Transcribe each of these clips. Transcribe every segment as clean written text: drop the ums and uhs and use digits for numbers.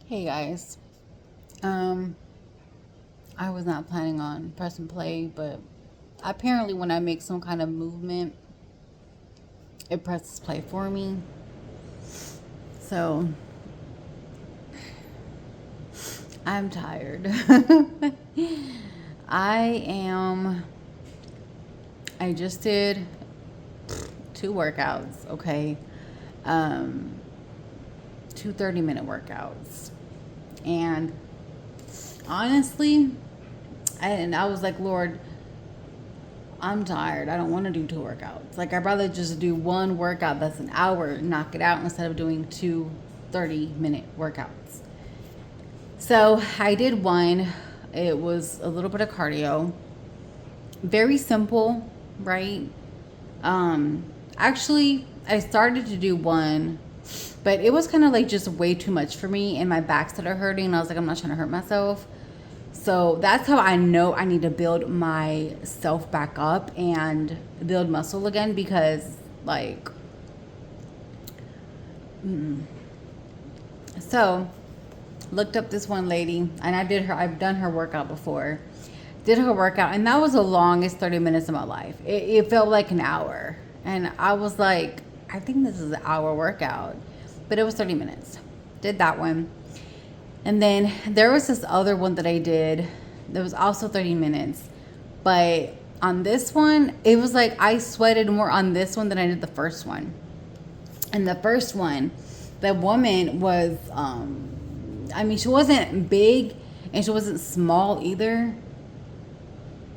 Hey guys. Um, I was not planning on pressing play, but apparently when I make some kind of movement, it presses play for me. So I'm tired. I am. I just did two workouts. Okay, um, two 30-minute workouts, and honestly, I was like, Lord, I'm tired. I don't want to do two workouts. Like, I'd rather just do one workout that's an hour, knock it out, instead of doing two 30-minute workouts. So I did one. It was a little bit of cardio. Very simple, right? Um, Actually, I started to do one, but it was kind of like just way too much for me, and my back started hurting. And I was like, I'm not trying to hurt myself. So that's how I know I need to build myself back up and build muscle again because, like, so looked up this one lady and I've done her workout before. Did her workout, and that was the longest 30 minutes of my life. It felt like an hour. And I was like, I think this is an hour workout, but it was 30 minutes. Did that one. And then there was this other one that I did that was also 30 minutes. But on this one, it was like I sweated more on this one than I did the first one. And the first one, the woman was, I mean, she wasn't big and she wasn't small either.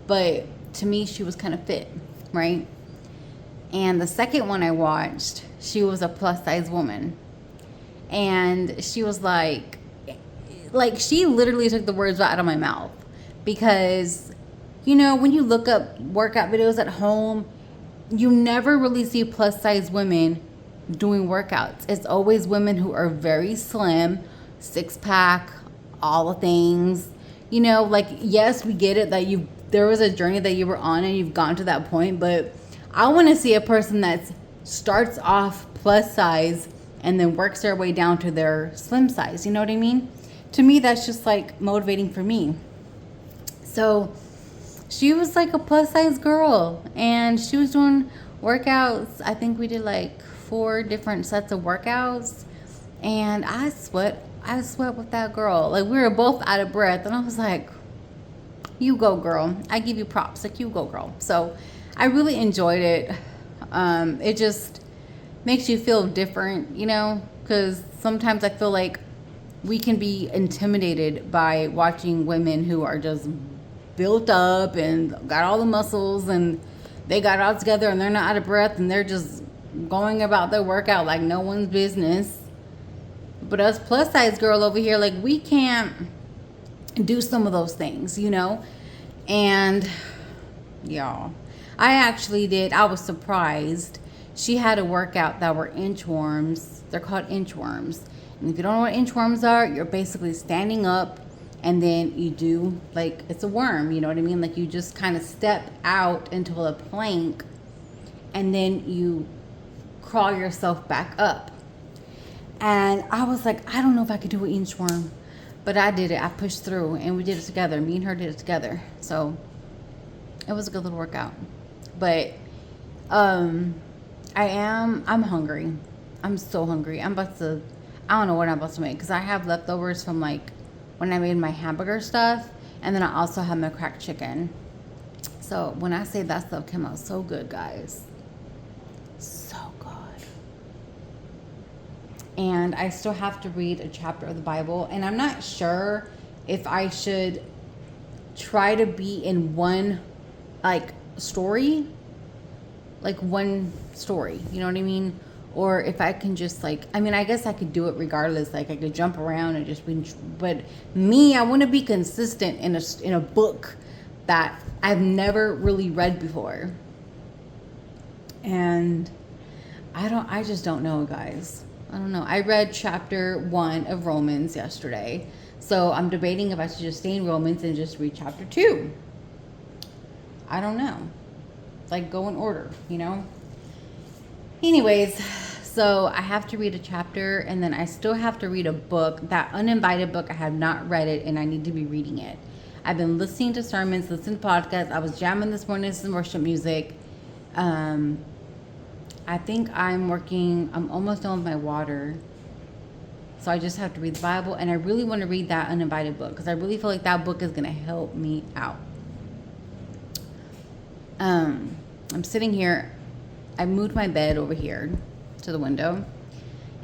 But to me, she was kind of fit, right? And the second one I watched, she was a plus size woman. And she was like she literally took the words right out of my mouth because when you look up workout videos at home, you never really see plus size women doing workouts. It's always women who are very slim, six pack, all the things. Like, yes, we get it that there was a journey that you were on and you've gotten to that point, but I want to see a person that starts off plus size and then works their way down to their slim size. You know what I mean? To me, that's just like motivating for me. So she was like a plus size girl and she was doing workouts. I think we did like 4 different sets of workouts, and I sweat with that girl. Like, we were both out of breath, and I was like, you go, girl. I give you props. Like, you go, girl. So I really enjoyed it. It just makes you feel different, because sometimes I feel like we can be intimidated by watching women who are just built up and got all the muscles and they got it all together and they're not out of breath and they're just going about their workout like no one's business. But us plus size girl over here, like, we can't do some of those things, And y'all, I was surprised. She had a workout that were inchworms. They're called inchworms. And if you don't know what inchworms are, you're basically standing up and then you do, like, it's a worm, you know what I mean? Like, you just kind of step out into a plank and then you crawl yourself back up. And I was like, I don't know if I could do an inchworm, but I did it. I pushed through and we did it together. Me and her did it together. So it was a good little workout. But I'm hungry. I'm so hungry. I don't know what I'm about to make because I have leftovers from, like, when I made my hamburger stuff, and then I also have my cracked chicken. So when I say that stuff came out so good, guys, so good. And I still have to read a chapter of the Bible, and I'm not sure if I should try to be in one, like, story, you know what I mean? Or if I can just, like, I mean, I guess I could do it regardless. Like, I could jump around and just be, but me, I want to be consistent in a book that I've never really read before. And I just don't know, guys. I don't know. I read chapter 1 of Romans yesterday. So I'm debating if I should just stay in Romans and just read chapter 2. I don't know. Like, go in order, Anyways, So I have to read a chapter, and then I still have to read a book. That Uninvited book, I have not read it, and I need to be reading it. I've been listening to sermons, listening to podcasts. I was jamming this morning to some worship music. I think I'm almost done with my water. So I just have to read the Bible, and I really want to read that Uninvited book because I really feel like that book is going to help me out. I'm sitting here. I moved my bed over here to the window,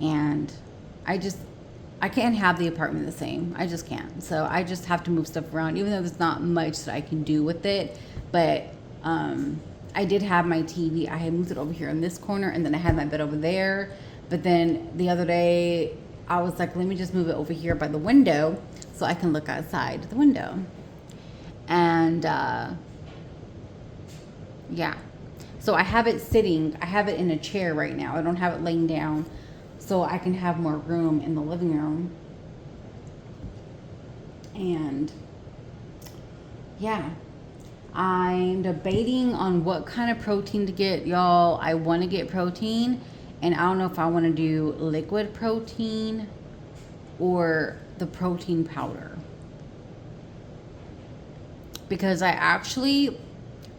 and I can't have the apartment the same. I just can't. So I just have to move stuff around, even though there's not much that I can do with it. But I did have my TV. I had moved it over here in this corner, and then I had my bed over there. But then the other day, I was like, let me just move it over here by the window so I can look outside the window. And yeah. So I have it in a chair right now. I don't have it laying down so I can have more room in the living room. And yeah, I'm debating on what kind of protein to get, y'all. I want to get protein, and I don't know if I want to do liquid protein or the protein powder. Because I actually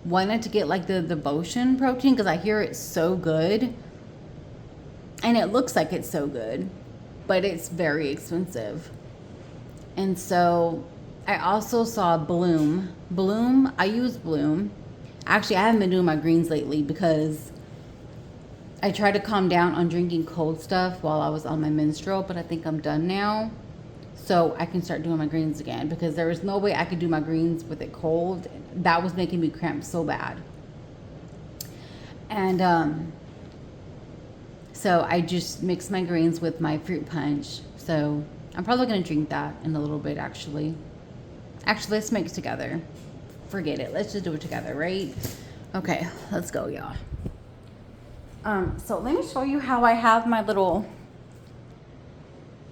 wanted to get like the Devotion protein because I hear it's so good. And it looks like it's so good, but it's very expensive. And so I also saw Bloom. I use Bloom. Actually, I haven't been doing my greens lately because I tried to calm down on drinking cold stuff while I was on my menstrual, but I think I'm done now. So I can start doing my greens again because there was no way I could do my greens with it cold. That was making me cramp so bad. And so I just mixed my greens with my fruit punch. So I'm probably going to drink that in a little bit, actually. Actually, let's mix together. Forget it. Let's just do it together, right? Okay, let's go, y'all. So let me show you how I have my little...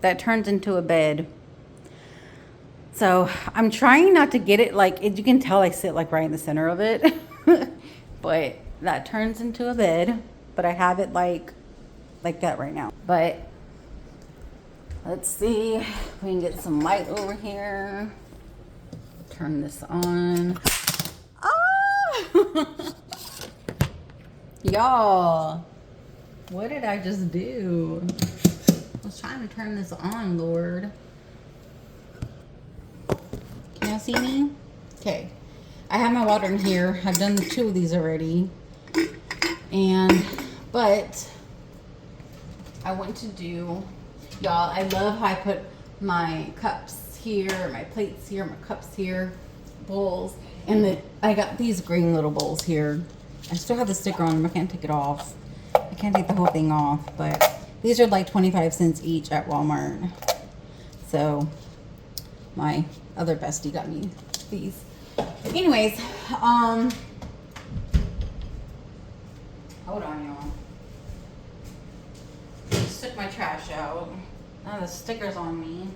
that turns into a bed. So I'm trying not to get it like... you can tell I sit like right in the center of it. But that turns into a bed. But I have it like that right now. But let's see if we can get some light over here. Turn this on. Ah! Y'all, what did I just do? I was trying to turn this on, Lord. Can y'all see me? Okay. I have my water in here. I've done 2 of these already. But I want to do, y'all, I love how I put my cups here, my plates here, my cups here, bowls. And I got these green little bowls here. I still have the sticker on them. I can't take it off. I can't take the whole thing off. But these are like 25 cents each at Walmart. So my other bestie got me these. Anyways, hold on, y'all. Just took my trash out. Now the sticker's on me.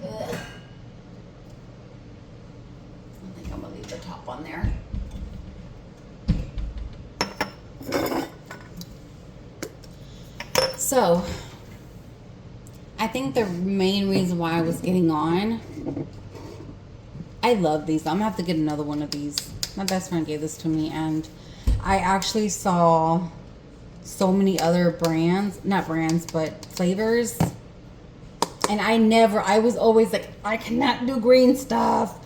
Ugh. I think I'm gonna leave the top on there. So, I think the main reason why I was getting on, I love these. I'm gonna have to get another one of these. My best friend gave this to me, and I actually saw so many other brands, not brands, but flavors. And I was always like, I cannot do green stuff.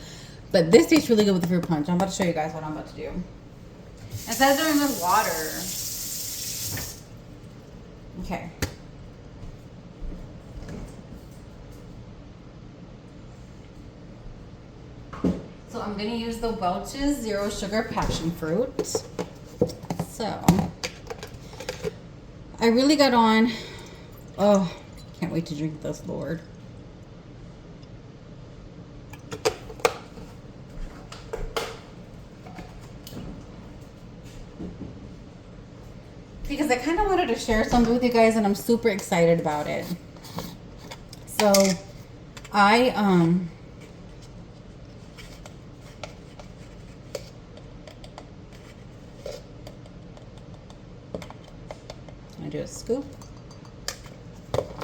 But this tastes really good with the fruit punch. I'm about to show you guys what I'm about to do. It says they're in the water. Okay. So I'm going to use the Welch's Zero Sugar Passion Fruit. So, I really got on. Oh, can't wait to drink this, Lord. Because I kind of wanted to share something with you guys, and I'm super excited about it. So, I do a scoop.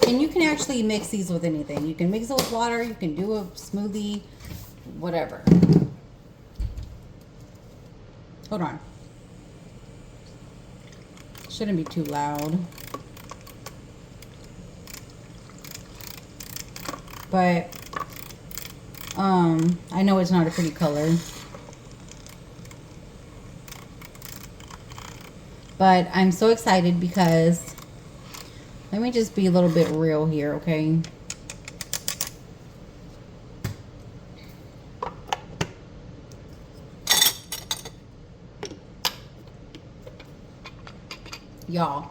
And you can actually mix these with anything. You can mix it with water. You can do a smoothie, whatever. Hold on. Shouldn't be too loud. But I know it's not a pretty color. But I'm so excited because let me just be a little bit real here, okay? Y'all,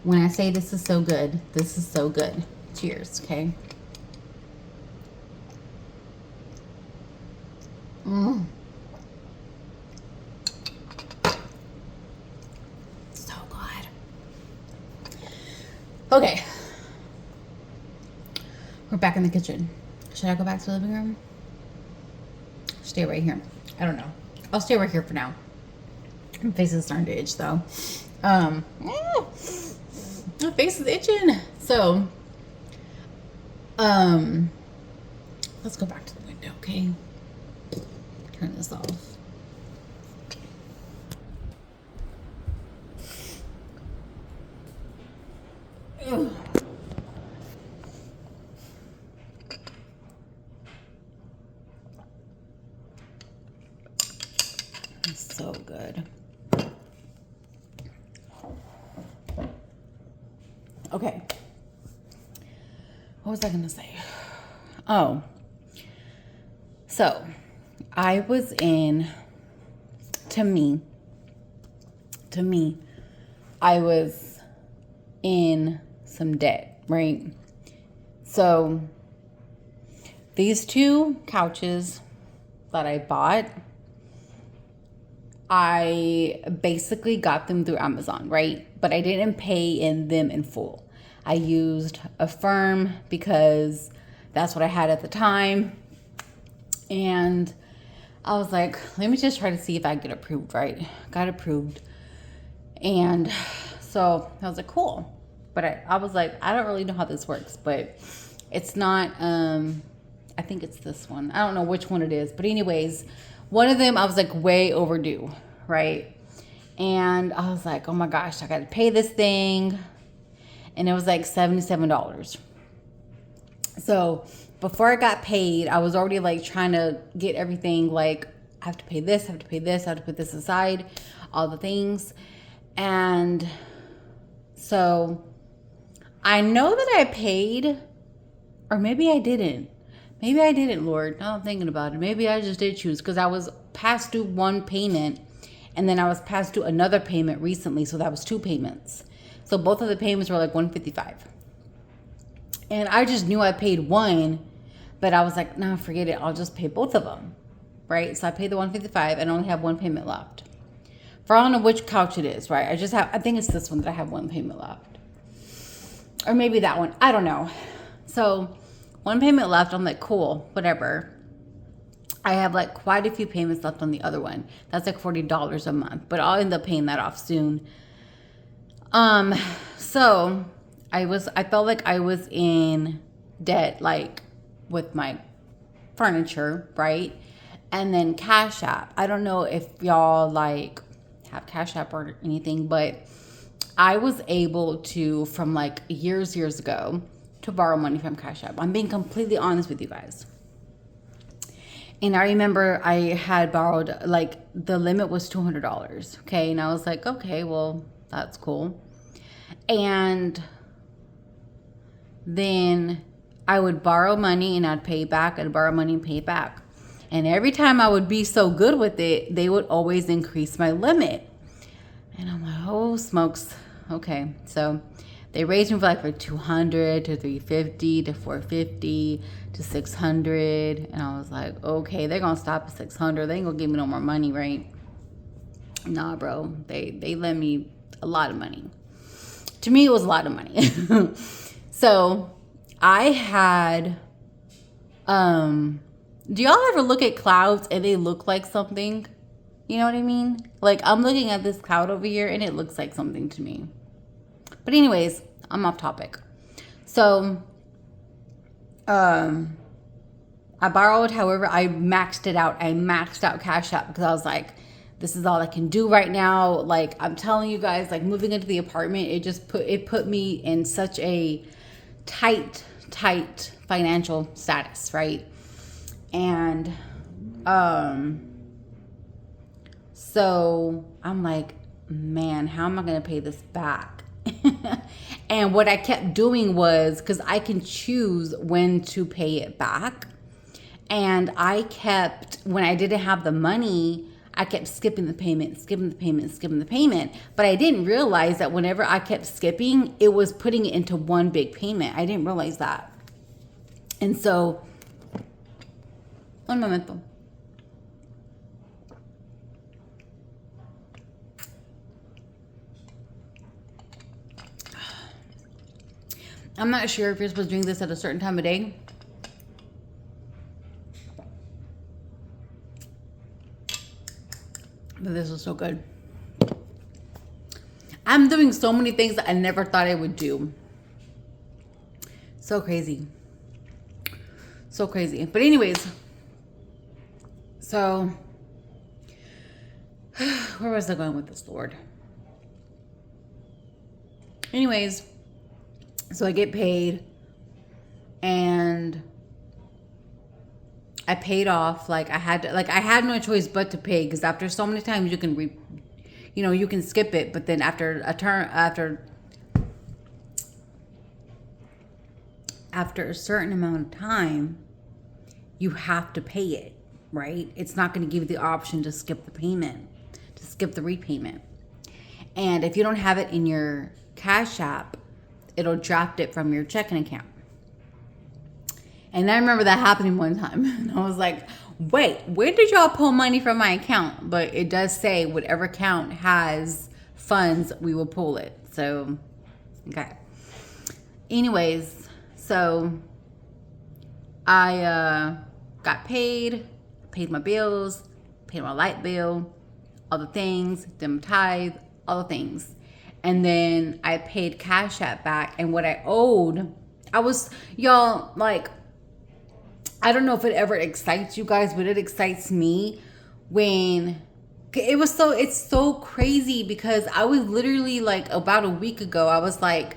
when I say this is so good, this is so good. Cheers, okay? So good. Okay. We're back in the kitchen. Should I go back to the living room? Stay right here. I don't know. I'll stay right here for now. My face is starting to itch though. My face is itching. So, let's go back to the window, okay? Turn this off. Ugh. It's so good. Okay. What was I gonna say? Oh. So, I was in, to me, I was in some debt, right? So, these two couches that I bought, I basically got them through Amazon, right? But I didn't pay in them in full. I used Affirm because that's what I had at the time. And I was like, let me just try to see if I get approved, right? Got approved. And so I was like, cool. But I was like, I don't really know how this works, but it's not, I think it's this one. I don't know which one it is. But anyways, one of them, I was like way overdue, right? And I was like, oh my gosh, I got to pay this thing. And it was like $77. So before I got paid, I was already like trying to get everything like, I have to pay this, I have to pay this, I have to put this aside, all the things. And so I know that I paid, or maybe I didn't. Maybe I didn't, Lord. Now I'm thinking about it. Maybe I just did choose because I was past due one payment and then I was past due another payment recently. So that was two payments. So both of the payments were like $155. And I just knew I paid one, but I was like, no, forget it. I'll just pay both of them, right? So I paid the $155 and only have one payment left. For I don't know which couch it is, right? I think it's this one that I have one payment left. Or maybe that one. I don't know. So one payment left. I'm like, cool, whatever. I have like quite a few payments left on the other one. That's like $40 a month, but I'll end up paying that off soon. So I felt like I was in debt, like with my furniture, right? And then Cash App. I don't know if y'all like have Cash App or anything, but I was able to, from like years ago, to borrow money from Cash App. I'm being completely honest with you guys. And I remember I had borrowed, like the limit was $200. Okay. And I was like, okay, well, that's cool. And then I would borrow money and I'd pay back. I'd borrow money and pay back. And every time I would be so good with it, they would always increase my limit. And I'm like, oh, smokes. Okay. So they raised me for 200 to 350 to 450 to 600. And I was like, okay, they're going to stop at 600. They ain't going to give me no more money, right? Nah, bro. They lent me a lot of money. To me, it was a lot of money. So I had, do y'all ever look at clouds and they look like something? You know what I mean? Like I'm looking at this cloud over here and it looks like something to me. But anyways, I'm off topic. So, I borrowed, however, I maxed it out. I maxed out Cash App because I was like, this is all I can do right now. Like, I'm telling you guys, like, moving into the apartment, it put me in such a tight financial status, right? And so I'm like, man, how am I going to pay this back? And what I kept doing was, because I can choose when to pay it back. And I kept, when I didn't have the money, I kept skipping the payment. But I didn't realize that whenever I kept skipping, it was putting it into one big payment. I didn't realize that. And so, un momento. I'm not sure if you're supposed to drink this at a certain time of day. But this is so good. I'm doing so many things that I never thought I would do. So crazy. So crazy. But anyways, so where was I going with this, Lord? Anyways, so I get paid and I paid off. Like I had no choice but to pay, because after so many times you can you can skip it, but then after a certain amount of time, you have to pay it, right? It's not going to give you the option to skip the payment, to skip the repayment. And if you don't have it in your Cash App, it'll draft it from your checking account. And I remember that happening one time. And I was like, wait, where did y'all pull money from my account? But it does say whatever account has funds, we will pull it. So, okay. Anyways, so I got paid my bills, paid my light bill, all the things, did my tithe, all the things. And then I paid Cash App back. And what I owed, y'all, like, I don't know if it ever excites you guys, but it excites me when it's so crazy, because I was literally like, about a week ago, I was like,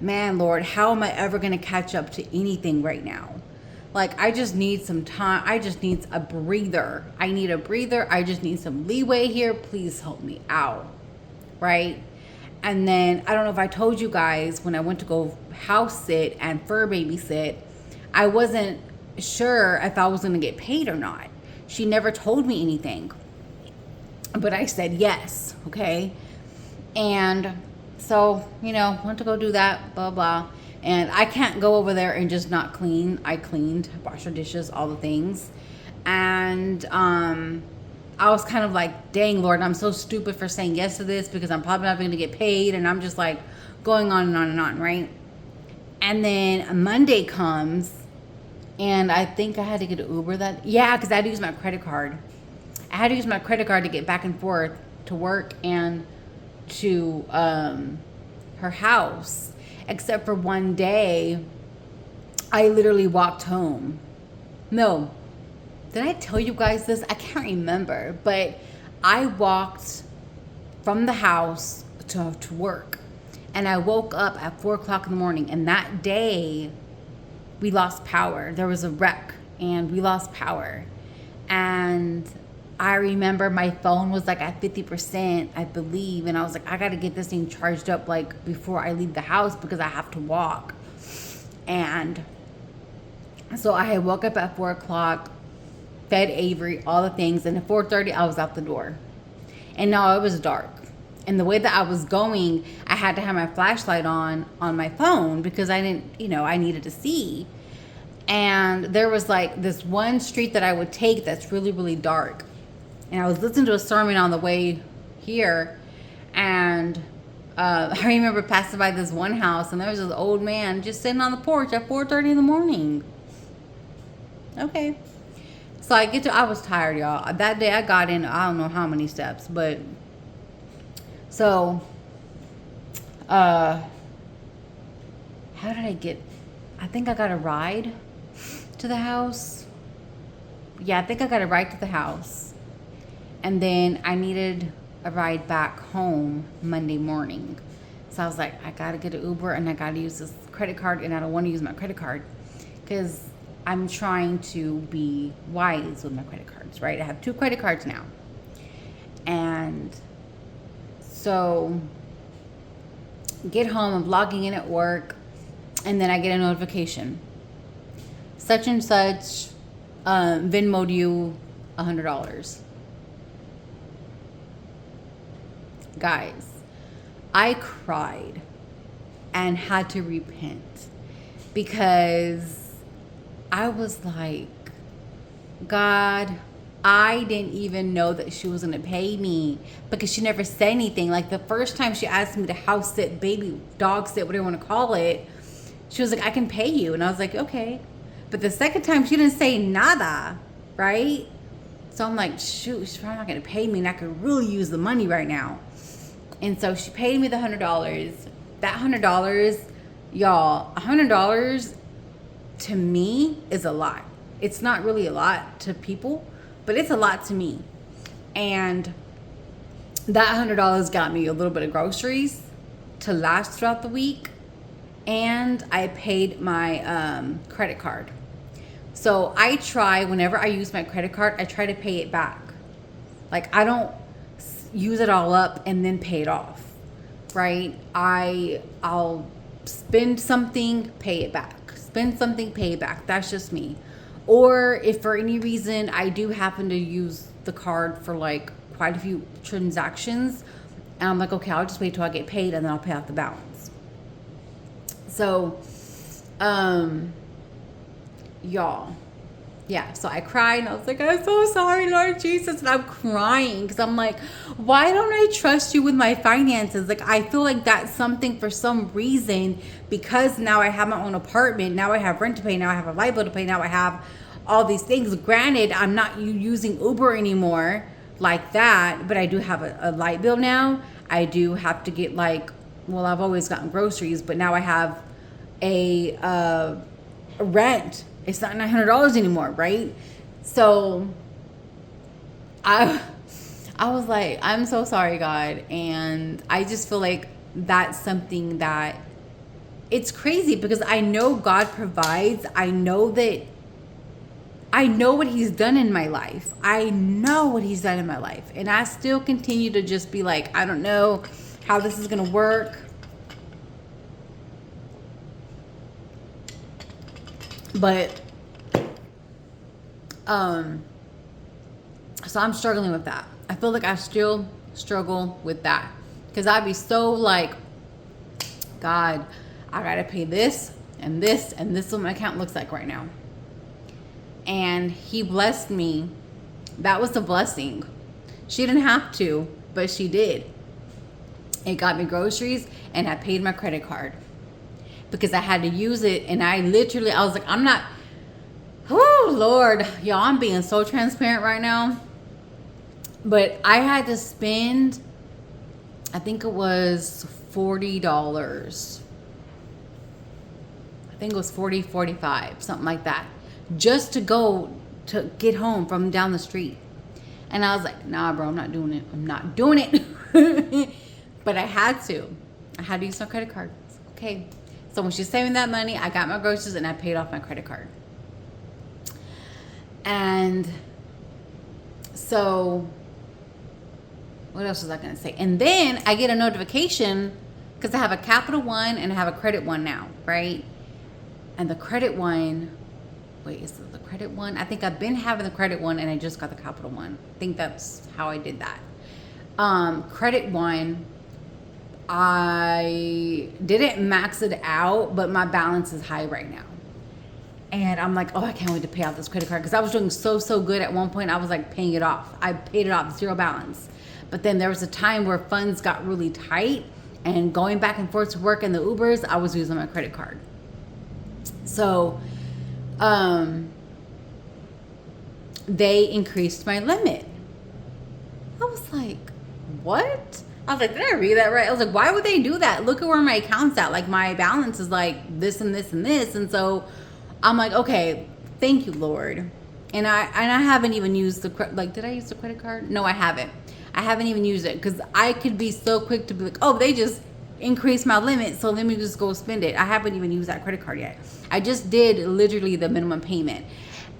man, Lord, how am I ever going to catch up to anything right now? Like, I just need some time. I just need a breather. I need a breather. I just need some leeway here. Please help me out. Right? And then, I don't know if I told you guys, when I went to go house sit and fur babysit, I wasn't sure if I was going to get paid or not. She never told me anything. But I said yes. Okay? And so, went to go do that, blah, blah. And I can't go over there and just not clean. I cleaned, washed her dishes, all the things. And I was kind of like, dang, Lord, I'm so stupid for saying yes to this, because I'm probably not going to get paid. And I'm just like going on and on and on, right? And then Monday comes, and I think I had to get an Uber because I had to use my credit card. I had to use my credit card to get back and forth to work and to her house. Except for one day, I literally walked home. No. Did I tell you guys this? I can't remember. But I walked from the house to work. And I woke up at 4 o'clock in the morning. And that day, we lost power. There was a wreck. And we lost power. And I remember my phone was like at 50%, I believe. And I was like, I got to get this thing charged up like before I leave the house, because I have to walk. And so I had woke up at 4 o'clock, fed Avery, all the things. And at 4:30, I was out the door. And now it was dark. And the way that I was going, I had to have my flashlight on my phone, because I didn't, I needed to see. And there was like this one street that I would take that's really, really dark. And I was listening to a sermon on the way here, and I remember passing by this one house, and there was this old man just sitting on the porch at 4:30 in the morning. Okay. So I was tired, y'all. That day I got in, I don't know how many steps, but so Uh, how did I get? I think I got a ride to the house. Yeah, I think I got a ride to the house. And then I needed a ride back home Monday morning. So I was like, I gotta get an Uber and I gotta use this credit card, and I don't want to use my credit card because I'm trying to be wise with my credit cards, right? I have 2 credit cards now. And so get home, I'm logging in at work, and then I get a notification. Such and such Venmo'd you $100. Guys, I cried and had to repent because I was like, God, I didn't even know that she was going to pay me because she never said anything. Like the first time she asked me to house sit, baby, dog sit, whatever you want to call it, she was like, I can pay you. And I was like, okay. But the second time she didn't say nada, right? So I'm like, shoot, she's probably not going to pay me and I could really use the money right now. And so she paid me the $100. That $100, y'all, $100 to me is a lot. It's not really a lot to people, but it's a lot to me. And that $100 got me a little bit of groceries to last throughout the week. And I paid my credit card. So I try, whenever I use my credit card, I try to pay it back. Like I don't use it all up and then pay it off, right? I'll spend something, pay it back. Spend something, pay it back. That's just me. Or if for any reason I do happen to use the card for like quite a few transactions, and I'm like, okay, I'll just wait till I get paid and then I'll pay off the balance. So, y'all, yeah, so I cried and I was like, I'm so sorry, Lord Jesus. And I'm crying because I'm like, why don't I trust you with my finances? Like, I feel like that's something for some reason, because now I have my own apartment. Now I have rent to pay. Now I have a light bill to pay. Now I have all these things. Granted, I'm not using Uber anymore like that, but I do have a light bill now. I do have to get well, I've always gotten groceries, but now I have a rent. It's not $900 anymore, right? So I was like, I'm so sorry, God. And I just feel like that's something that it's crazy because I know God provides. I know what he's done in my life. I know what he's done in my life. And I still continue to just be like, I don't know how this is going to work. But, so I'm struggling with that. I feel like I still struggle with that. Because I'd be so like, God, I got to pay this and this and this is what my account looks like right now. And he blessed me. That was a blessing. She didn't have to, but she did. It got me groceries and I paid my credit card because I had to use it. And I was like, I'm not, oh Lord, y'all, I'm being so transparent right now. But I had to spend, I think it was $40. I think it was 40, 45, something like that. Just to go to get home from down the street. And I was like, nah, bro, I'm not doing it. I'm not doing it. But I had to use my credit card. Okay. So when she sent me that money, I got my groceries and I paid off my credit card. And so what else was I going to say? And then I get a notification because I have a Capital One and I have a Credit One now, right? And the Credit One, wait, is it the Credit One? I think I've been having the Credit One and I just got the Capital One. I think that's how I did that. Credit One, I didn't max it out, but my balance is high right now. And I'm like, oh, I can't wait to pay off this credit card because I was doing so good at one point. I was like paying it off. I paid it off, zero balance. But then there was a time where funds got really tight and going back and forth to work in the Ubers, I was using my credit card. So, they increased my limit. I was like, what? I was like, did I read that right? I was like, why would they do that? Look at where my account's at. Like, my balance is like this and this and this. And so I'm like, okay, thank you, Lord. And I haven't even used like, did I use the credit card? No, I haven't. I haven't even used it because I could be so quick to be like, oh, they just increased my limit, so let me just go spend it. I haven't even used that credit card yet. I just did literally the minimum payment.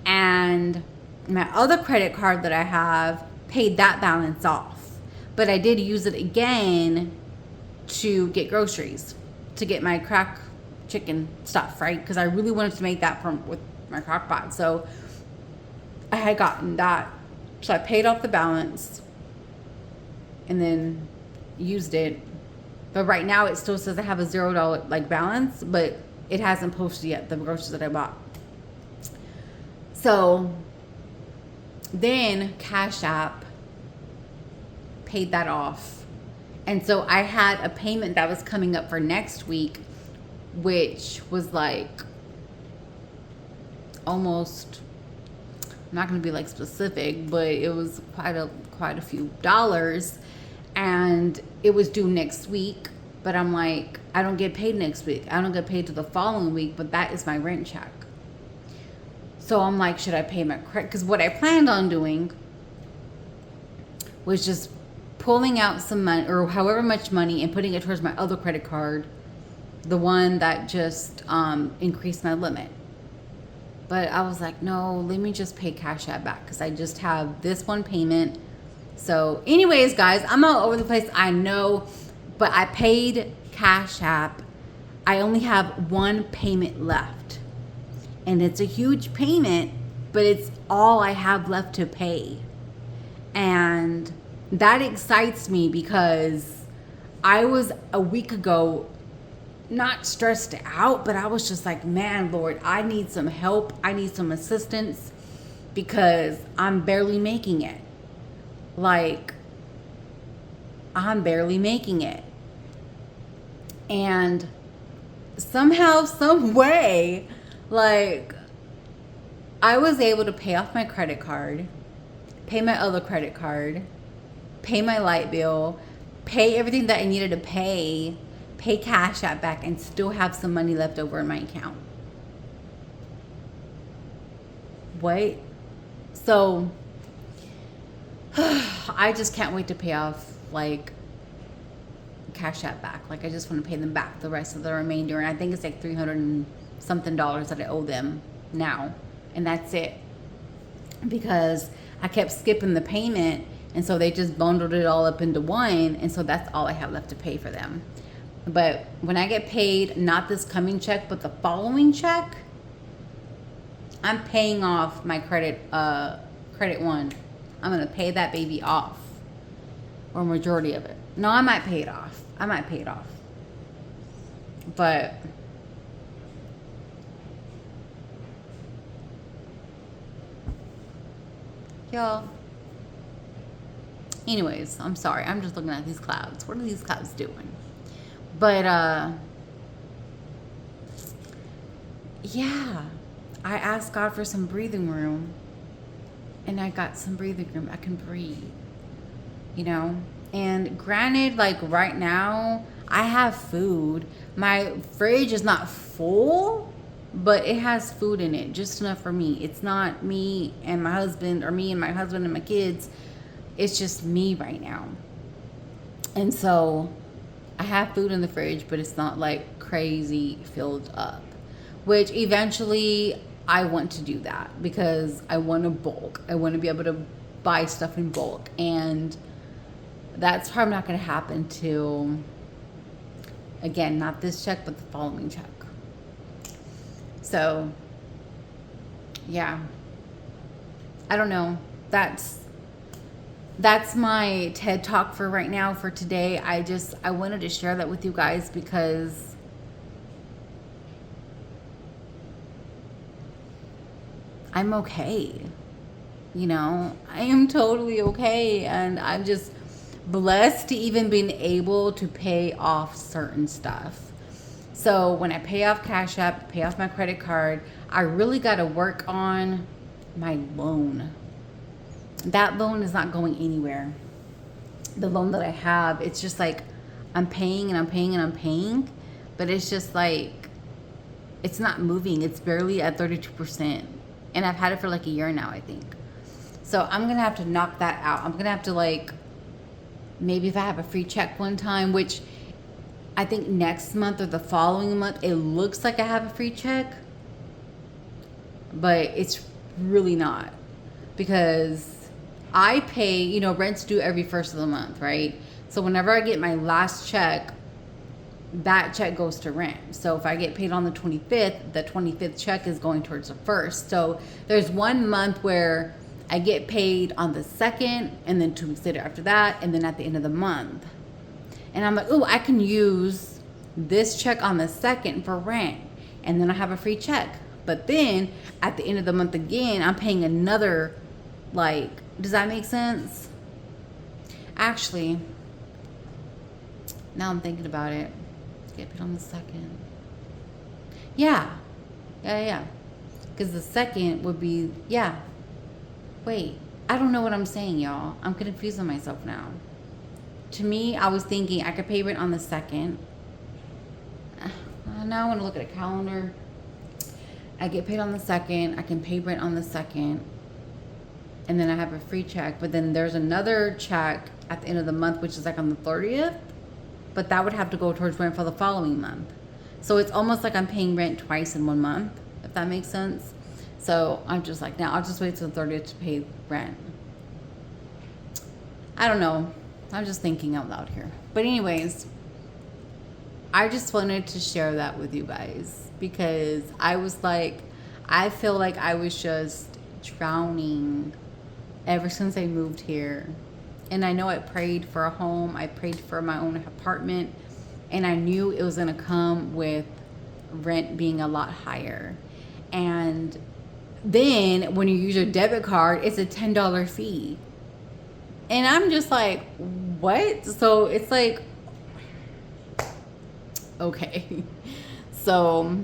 And my other credit card that I have paid that balance off. But I did use it again to get groceries, to get my crack chicken stuff, right? Because I really wanted to make that from with my crock pot. So I had gotten that. So I paid off the balance and then used it. But right now it still says I have a $0 like balance, but it hasn't posted yet the groceries that I bought. So then Cash App paid that off. And so I had a payment that was coming up for next week, which was like almost, I'm not going to be like specific, but it was quite a few dollars, and it was due next week. But I'm like, I don't get paid next week. I don't get paid till the following week, but that is my rent check. So I'm like, should I pay my credit? Because what I planned on doing was just pulling out some money or however much money and putting it towards my other credit card, the one that just increased my limit. But I was like, no, let me just pay Cash App back because I just have this one payment. So anyways, guys, I'm all over the place, I know, but I paid Cash App. I only have one payment left, and it's a huge payment, but it's all I have left to pay. And that excites me because I was a week ago not stressed out, but I was just like, man, Lord, I need some help. I need some assistance because I'm barely making it. Like, I'm barely making it. And somehow, some way, like, I was able to pay off my credit card, pay my other credit card, pay my light bill, pay everything that I needed to pay Cash App back, and still have some money left over in my account. What? So, I just can't wait to pay off, like, Cash App back. Like, I just want to pay them back the rest of the remainder. And I think it's like $300 and something that I owe them now. And that's it. Because I kept skipping the payment, and so they just bundled it all up into one, and so that's all I have left to pay for them. But when I get paid, not this coming check, but the following check, I'm paying off my credit one. I'm gonna pay that baby off, or majority of it. No, I might pay it off. But y'all, anyways, I'm sorry. I'm just looking at these clouds. What are these clouds doing? But yeah, I asked God for some breathing room, and I got some breathing room. I can breathe, you know. And granted, like right now, I have food. My fridge is not full, but it has food in it, just enough for me. It's not me and my husband, or me and my husband and my kids. It's just me right now. And so I have food in the fridge, but it's not like crazy filled up, which eventually I want to do that because I want to bulk. I want to be able to buy stuff in bulk, and that's probably not going to happen till, again, not this check, but the following check. So, yeah, I don't know. That's my TED Talk for right now, for today. I wanted to share that with you guys because I'm okay. You know, I am totally okay, and I'm just blessed to even being able to pay off certain stuff. So when I pay off Cash App, pay off my credit card, I really got to work on my loan. That loan is not going anywhere. the loan that I have, it's just like I'm paying and I'm paying and I'm paying, but it's just like it's not moving. It's barely at 32%. And I've had it for like a year now, I think. So I'm going to have to knock that out. I'm going to have to like, maybe if I have a free check one time, which I think next month or the following month, it looks like I have a free check, but it's really not, because I pay, you know, rent's due every first of the month, right? So whenever I get my last check, that check goes to rent. So if I get paid on the 25th, the 25th check is going towards the first. So there's 1 month where I get paid on the 2nd, and then 2 weeks later after that, and then at the end of the month. And I'm like, oh, I can use this check on the 2nd for rent, and then I have a free check. But then at the end of the month again, I'm paying another, like, does that make sense? Actually, now I'm thinking about it. Get paid on the 2nd. Yeah. Because the 2nd would be, yeah. Wait, I don't know what I'm saying, y'all. I'm confusing myself now. To me, I was thinking I could pay rent on the 2nd. Now I want to look at a calendar. I get paid on the 2nd. I can pay rent on the 2nd. And then I have a free check. But then there's another check at the end of the month, which is like on the 30th. But that would have to go towards rent for the following month. So it's almost like I'm paying rent twice in 1 month, if that makes sense. So I'm just like, now I'll just wait till the 30th to pay rent. I don't know. I'm just thinking out loud here. But anyways, I just wanted to share that with you guys, because I was like, I feel like I was just drowning ever since I moved here. And I know I prayed for a home. I prayed for my own apartment. And I knew it was going to come with rent being a lot higher. And then when you use your debit card, it's a $10 fee. And I'm just like, what? So it's like, okay. So,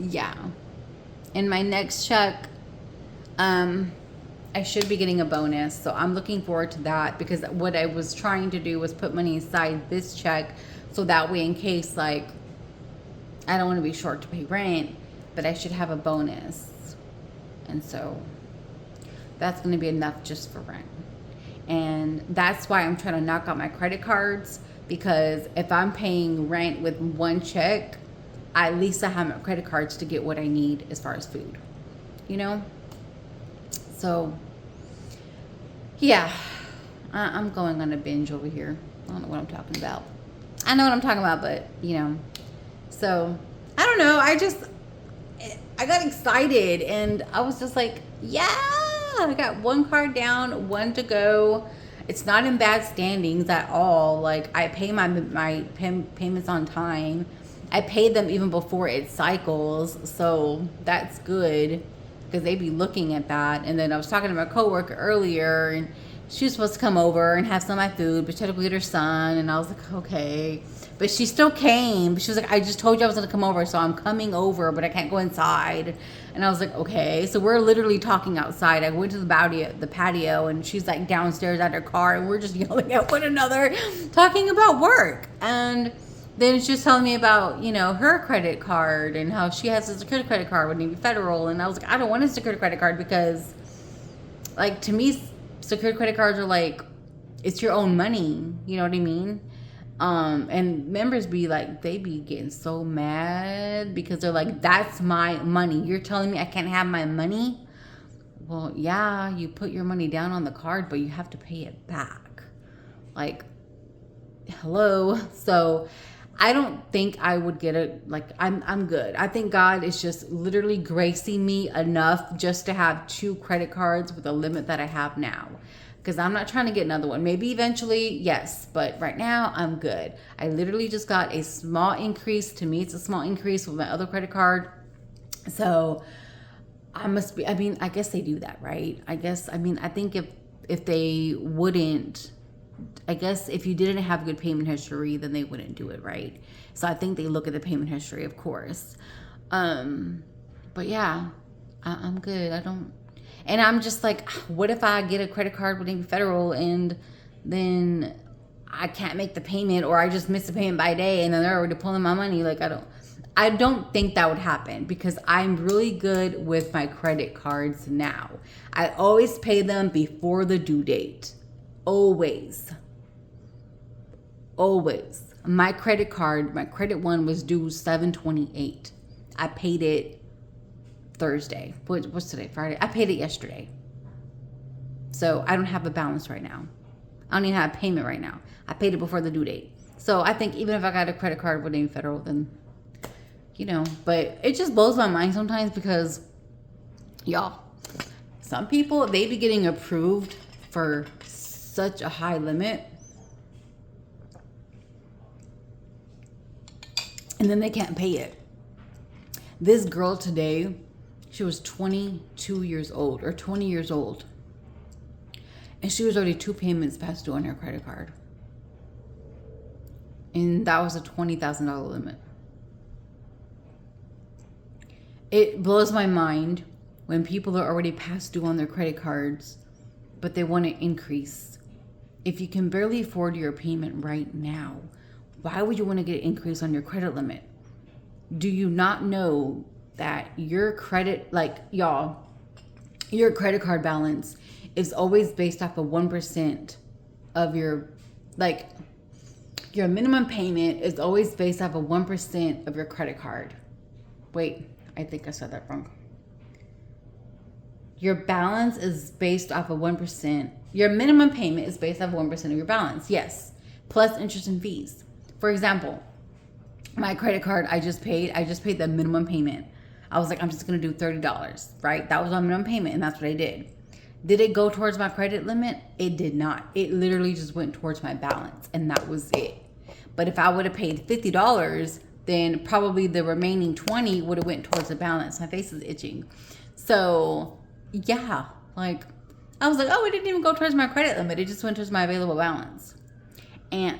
yeah. In my next check, I should be getting a bonus. So I'm looking forward to that, because what I was trying to do was put money aside this check, so that way in case, like, I don't want to be short to pay rent, but I should have a bonus. And so that's going to be enough just for rent. And that's why I'm trying to knock out my credit cards, because if I'm paying rent with one check, at least I have my credit cards to get what I need as far as food, you know? So, yeah, I'm going on a binge over here. I don't know what I'm talking about. I know what I'm talking about, but, you know. So, I don't know. I got excited, and I was just like, yeah, I got one card down, one to go. It's not in bad standings at all. Like, I pay my payments on time. I paid them even before it cycles, so that's good, because they be looking at that. And then I was talking to my coworker earlier, and she was supposed to come over and have some of my food, but she had to go get her son, and I was like, okay. But she still came. She was like, I just told you I was going to come over, so I'm coming over, but I can't go inside. And I was like, okay. So we're literally talking outside. I went to the patio, and she's like downstairs at her car, and we're just yelling at one another, talking about work. And then she was telling me about, you know, her credit card and how she has a secured credit card with Navy Federal. And I was like, I don't want a secured credit card, because, like, to me, secured credit cards are like, it's your own money. You know what I mean? And members be like, they be getting so mad, because they're like, that's my money. You're telling me I can't have my money? Well, yeah, you put your money down on the card, but you have to pay it back. Like, hello. So I don't think I would get it. Like, I'm good. I think God is just literally gracing me enough just to have 2 credit cards with the limit that I have now. Because I'm not trying to get another one. Maybe eventually, yes. But right now, I'm good. I literally just got a small increase. To me, it's a small increase with my other credit card. So I must be, I mean, I guess they do that, right? I think if they wouldn't, I guess if you didn't have good payment history, then they wouldn't do it, right? So I think they look at the payment history, of course. But yeah, I'm good. And I'm just like, what if I get a credit card with Navy Federal and then I can't make the payment, or I just miss the payment by a day and then they're already pulling my money. Like, I don't think that would happen because I'm really good with my credit cards now. I always pay them before the due date. Always. Always. My credit card, my credit one was due 7/28. I paid it Thursday. What's today? Friday? I paid it yesterday. So I don't have a balance right now. I don't even have a payment right now. I paid it before the due date. So I think even if I got a credit card with Navy Federal, then, but it just blows my mind sometimes because, y'all, some people, they be getting approved for such a high limit. And then they can't pay it. This girl today, she was 22 years old or 20 years old. And she was already 2 payments past due on her credit card. And that was a $20,000 limit. It blows my mind when people are already past due on their credit cards, but they want to increase. If you can barely afford your payment right now, why would you want to get an increase on your credit limit? Do you not know that your credit, your credit card balance is always based off of 1% of your minimum payment is always based off of 1% of your credit card. Wait, I think I said that wrong. Your balance is based off of 1%. Your minimum payment is based off of 1% of your balance. Yes. Plus interest and fees. For example, my credit card, I just paid the minimum payment. I was like, I'm just going to do $30, right? That was my minimum payment, and that's what I did. Did it go towards my credit limit? It did not. It literally just went towards my balance, and that was it. But if I would have paid $50, then probably the remaining $20 would have went towards the balance. My face is itching. So, yeah, I was like, oh, it didn't even go towards my credit limit. It just went towards my available balance. But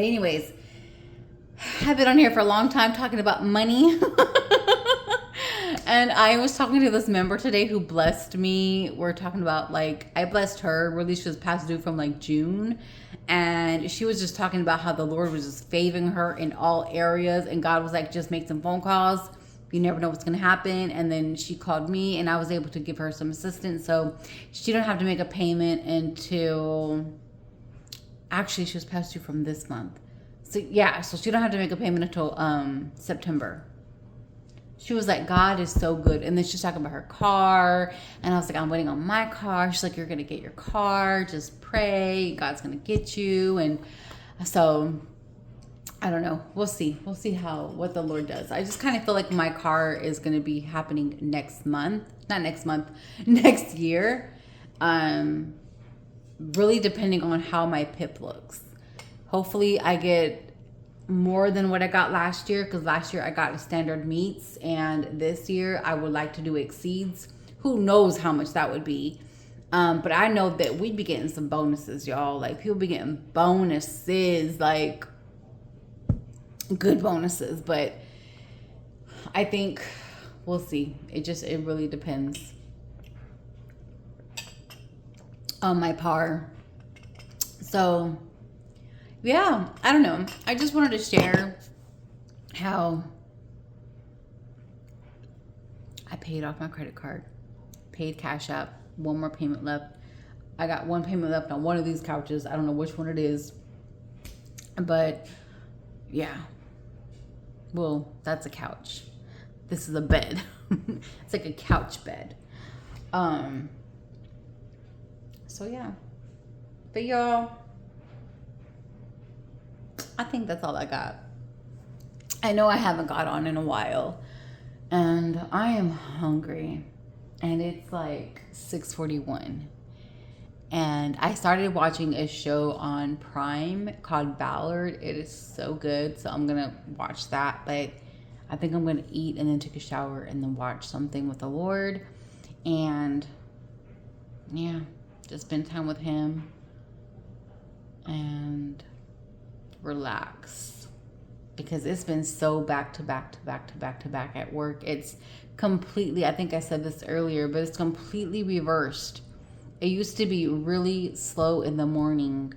anyways, I've been on here for a long time talking about money. And I was talking to this member today who blessed me. We're talking about I blessed her. Really, she was past due from June. And she was just talking about how the Lord was just favoring her in all areas. And God was like, just make some phone calls. You never know what's going to happen. And then she called me and I was able to give her some assistance. So she don't have to make a payment until, actually she was past due from this month. So yeah, so she don't have to make a payment until September. She was like, God is so good. And then she's talking about her car. And I was like, I'm waiting on my car. She's like, you're going to get your car. Just pray. God's going to get you. And so, I don't know. We'll see. We'll see what the Lord does. I just kind of feel like my car is going to be happening next month. Not next month. Next year. Really depending on how my PIP looks. Hopefully I get more than what I got last year, because last year I got a standard meets, and this year I would like to do exceeds. Who knows how much that would be, but I know that we'd be getting some bonuses, y'all. People be getting bonuses, good bonuses, but I think we'll see. It really depends on my par. So yeah, I don't know. I just wanted to share how I paid off my credit card, paid Cash App, one more payment left. I got one payment left on one of these couches. I don't know which one it is, but yeah. Well, that's a couch. This is a bed. It's like a couch bed. So yeah. But y'all, I think that's all I got. I know I haven't got on in a while, and I am hungry, and it's 6:41, and I started watching a show on Prime called Ballard. It is so good, so I'm gonna watch that, but I think I'm gonna eat and then take a shower and then watch something with the Lord, and yeah, just spend time with him and relax, because it's been so back to back at work. It's completely, I think I said this earlier, but it's completely reversed It used to be really slow in the morning,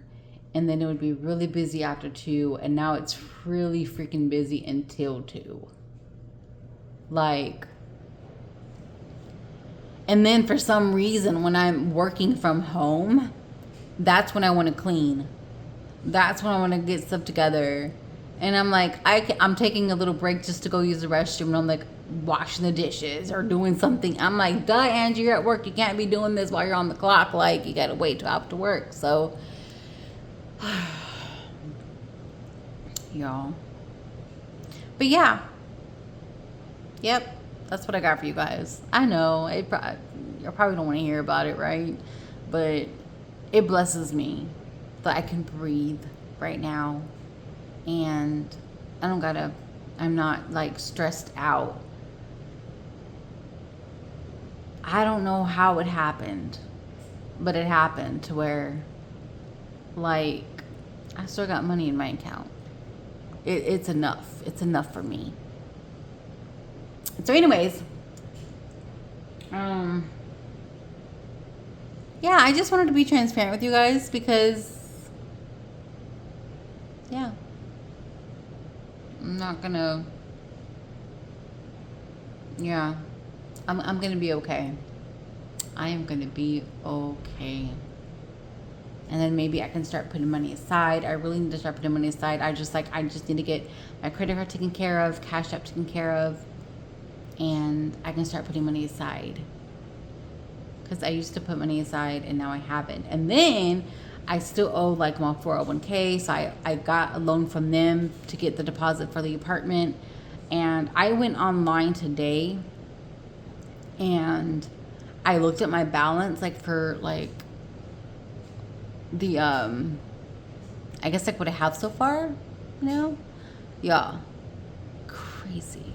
and then it would be really busy after 2, and now it's really freaking busy until 2. Like, and then for some reason, when I'm working from home, that's when I want to clean. That's when I want to get stuff together. And I'm like, I'm taking a little break just to go use the restroom. And I'm like washing the dishes or doing something. I'm like, duh, Angie, you're at work. You can't be doing this while you're on the clock. Like, you got to wait till after work. So, y'all. But yeah. Yep. That's what I got for you guys. I know. You probably don't want to hear about it, right? But it blesses me that I can breathe right now. And I'm not like stressed out. I don't know how it happened, but it happened to where, like, I still got money in my account. It's enough. It's enough for me. So anyways, yeah, I just wanted to be transparent with you guys because, yeah, I'm not gonna, yeah, I'm gonna be okay. I am gonna be okay. And then maybe I can start putting money aside. I really need to start putting money aside. I just need to get my credit card taken care of, Cash App taken care of, and I can start putting money aside. Because I used to put money aside and now I haven't. And then I still owe like my 401k. So I got a loan from them to get the deposit for the apartment. And I went online today and I looked at my balance like for like the I guess like what I have so far, Yeah. Crazy.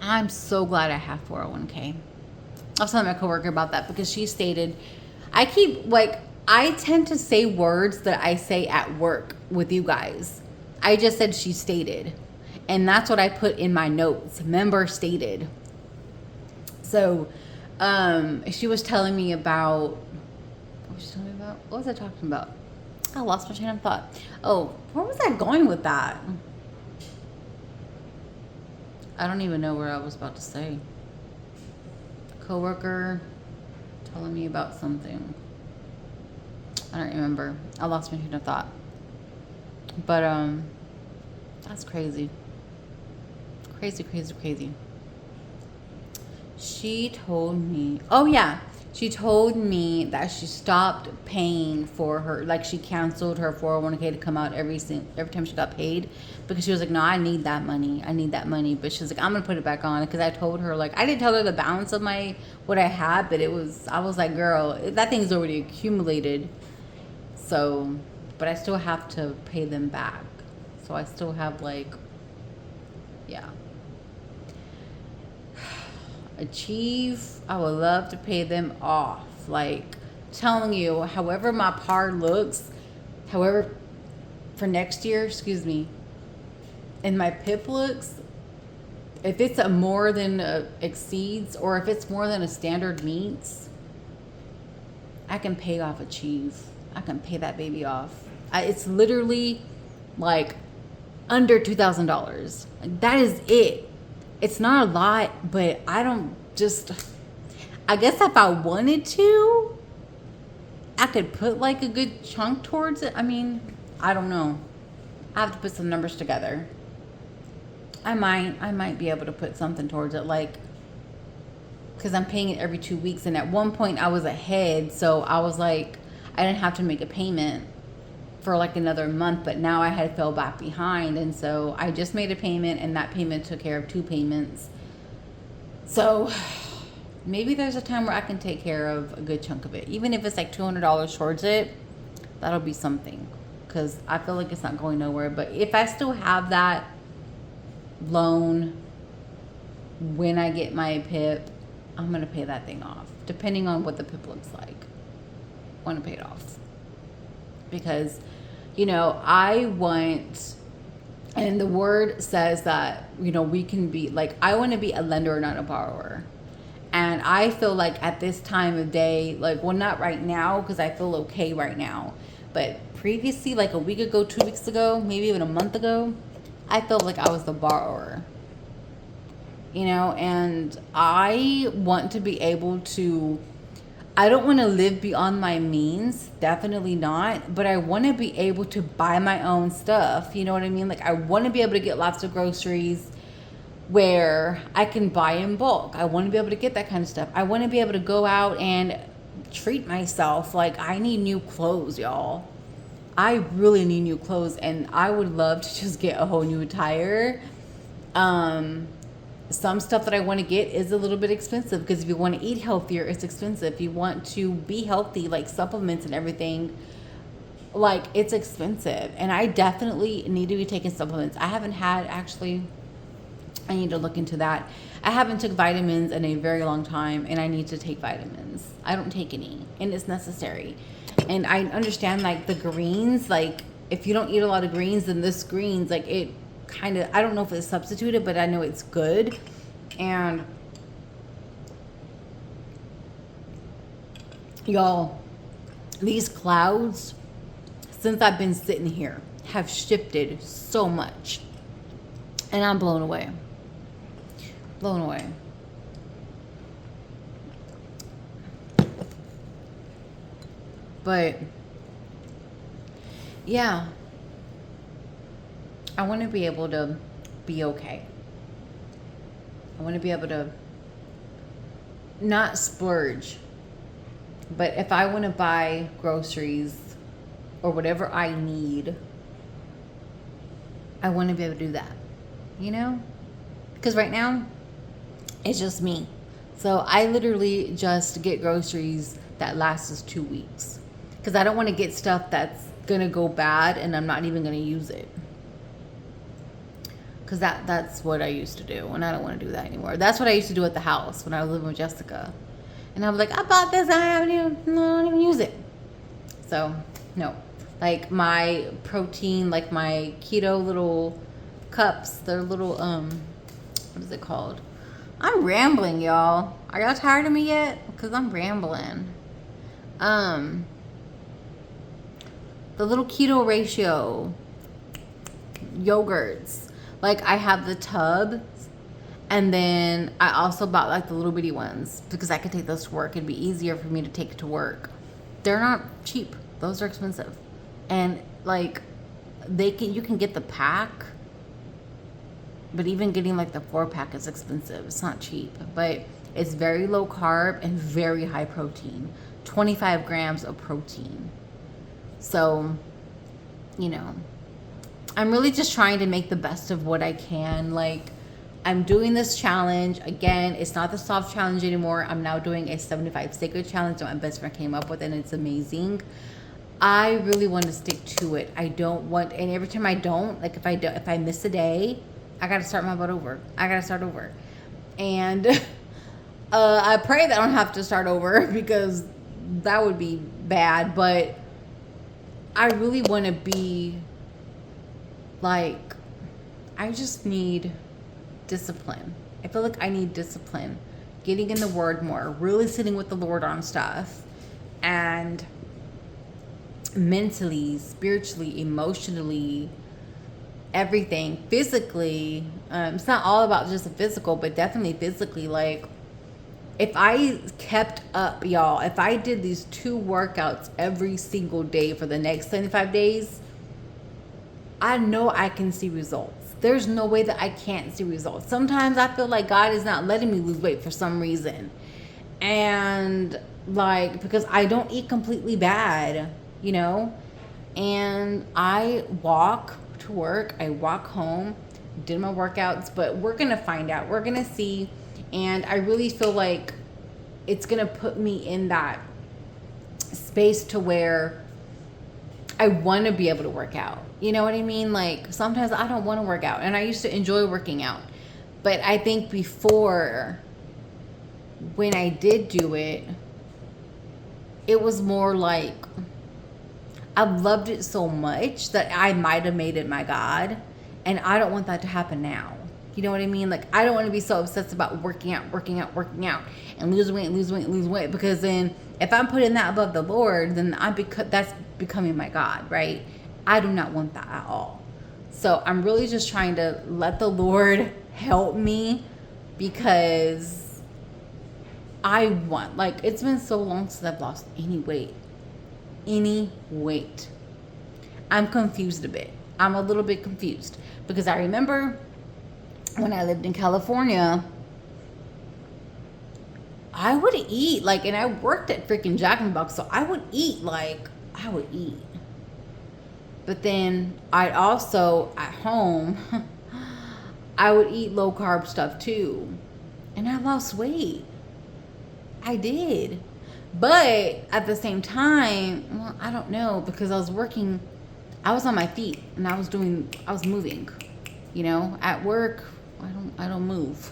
I'm so glad I have 401k. I was telling my coworker about that because she stated, I tend to say words that I say at work with you guys. I just said she stated. And that's what I put in my notes. Member stated. So, she was telling me about, what was I talking about? I lost my train of thought. Oh, where was I going with that? I don't even know where I was about to say. Coworker telling me about something. I don't remember. I lost my train of thought. But that's crazy. Crazy. She told me, she told me that she stopped paying for her, like she canceled her 401k to come out every time she got paid, because she was like, no, I need that money. But she was like, I'm gonna put it back on, because I told her, like, I didn't tell her the balance of what I had, but I was like, girl, that thing's already accumulated. So, but I still have to pay them back. So I still have Achieve, I would love to pay them off. Like, telling you, however my par looks, however for next year, and my PIP looks, if it's a more than exceeds, or if it's more than a standard meets, I can pay off Achieve. I can pay that baby off. It's literally like under $2,000. That is it. It's not a lot, but I guess if I wanted to, I could put like a good chunk towards it. I mean, I don't know. I have to put some numbers together. I might be able to put something towards it, like, because I'm paying it every 2 weeks. And at one point I was ahead, so I was like, I didn't have to make a payment for like another month, but now I had fell back behind, and so I just made a payment, and that payment took care of 2 payments. So maybe there's a time where I can take care of a good chunk of it, even if it's like $200 towards it. That'll be something, because I feel like it's not going nowhere. But if I still have that loan when I get my PIP, I'm gonna pay that thing off, depending on what the PIP looks like. I want to pay it off, because I want, and the word says that we can be like, I want to be a lender, not a borrower. And I feel like at this time of day, like, well, not right now because I feel okay right now, but previously, like a week ago, 2 weeks ago, maybe even a month ago, I felt like I was the borrower, and I want to be able to. I don't want to live beyond my means, definitely not, but I want to be able to buy my own stuff. You know what I mean? Like, I want to be able to get lots of groceries where I can buy in bulk. I want to be able to get that kind of stuff. I want to be able to go out and treat myself. Like, I need new clothes, y'all. I really need new clothes, and I would love to just get a whole new attire. Some stuff that I want to get is a little bit expensive because if you want to eat healthier, it's expensive. If you want to be healthy, like supplements and everything, like, it's expensive. And I definitely need to be taking supplements. I haven't had, actually, I need to look into that. I haven't took vitamins in a very long time, and I need to take vitamins. I don't take any, and it's necessary. And I understand, like, the greens, like, if you don't eat a lot of greens, then this greens, like, it kind of, I don't know if it's substituted, but I know it's good. And y'all, these clouds, since I've been sitting here, have shifted so much, and I'm blown away. But yeah, I want to be able to be okay. I want to be able to not splurge, but if I want to buy groceries or whatever I need, I want to be able to do that, because right now it's just me. So I literally just get groceries that lasts us 2 weeks, because I don't want to get stuff that's gonna go bad and I'm not even gonna use it. Because that's what I used to do, and I don't want to do that anymore. That's what I used to do at the house when I was living with Jessica. And I was like, I bought this, I don't even use it. So, no. Like, my protein, like my keto little cups, they're little, what is it called? I'm rambling, y'all. Are y'all tired of me yet? Because I'm rambling. The little keto ratio yogurts. Like, I have the tub, and then I also bought, like, the little bitty ones because I could take those to work. It'd be easier for me to take to work. They're not cheap. Those are expensive. And, like, you can get the pack, but even getting, like, the 4-pack is expensive. It's not cheap, but it's very low carb and very high protein. 25 grams of protein. So, I'm really just trying to make the best of what I can. Like, I'm doing this challenge. Again, it's not the soft challenge anymore. I'm now doing a 75 sacred challenge that my best friend came up with, and it's amazing. I really want to stick to it. I don't want, and every time I don't, like, if I miss a day, I got to start my butt over. I got to start over. And I pray that I don't have to start over because that would be bad. But I really want to be, like, I just need discipline. I feel like I need discipline. Getting in the Word more. Really sitting with the Lord on stuff. And mentally, spiritually, emotionally, everything. Physically. It's not all about just the physical, but definitely physically. Like, if I kept up, y'all, if I did these 2 workouts every single day for the next 75 days, I know I can see results. There's no way that I can't see results. Sometimes I feel like God is not letting me lose weight for some reason. And, like, because I don't eat completely bad, and I walk to work, I walk home, did my workouts, but we're going to find out. We're going to see. And I really feel like it's going to put me in that space to where I want to be able to work out. You know what I mean? Like, sometimes I don't want to work out, and I used to enjoy working out. But I think before, when I did do it, it was more like I loved it so much that I might have made it my God, and I don't want that to happen now. You know what I mean? Like, I don't want to be so obsessed about working out, and lose weight, because then if I'm putting that above the Lord, then that's becoming my God, right? I do not want that at all. So I'm really just trying to let the Lord help me, because I want, like, it's been so long since I've lost any weight. I'm confused a bit. I'm a little bit confused, because I remember when I lived in California, I would eat, like, and I worked at freaking Jack in the Box, so I would eat. But then I'd also, at home, I would eat low carb stuff too. And I lost weight. I did. But at the same time, well, I don't know, because I was working, I was on my feet, and I was moving, you know, at work. I don't move.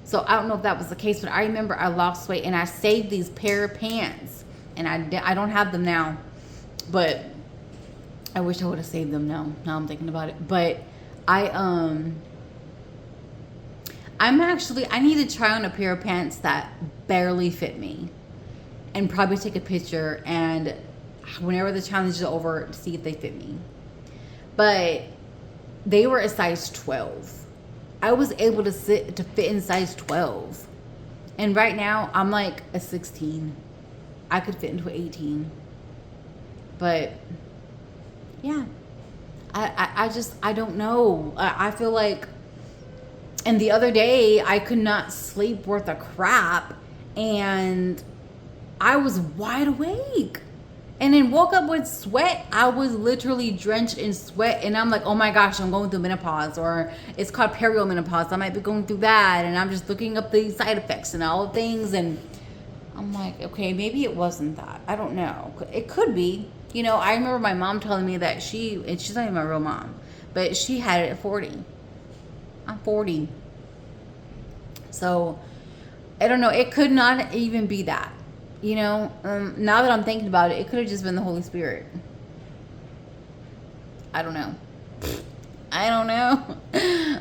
So I don't know if that was the case, but I remember I lost weight, and I saved these pair of pants, and I don't have them now, but I wish I would have saved them now. Now I'm thinking about it. But I need to try on a pair of pants that barely fit me, and probably take a picture, and whenever the challenge is over, see if they fit me. But they were a size 12. I was able to fit in size 12. And right now I'm like a 16. I could fit into an 18. But yeah, I don't know. I feel like, and the other day I could not sleep worth a crap, and I was wide awake, and then woke up with sweat. I was literally drenched in sweat, and I'm like, oh my gosh, I'm going through menopause, or it's called perimenopause. I might be going through that, and I'm just looking up the side effects and all the things, and I'm like, okay, maybe it wasn't that. I don't know. It could be. You know, I remember my mom telling me that and she's not even my real mom, but she had it at 40. I'm 40. So, I don't know. It could not even be that. You know, now that I'm thinking about it, it could have just been the Holy Spirit. I don't know.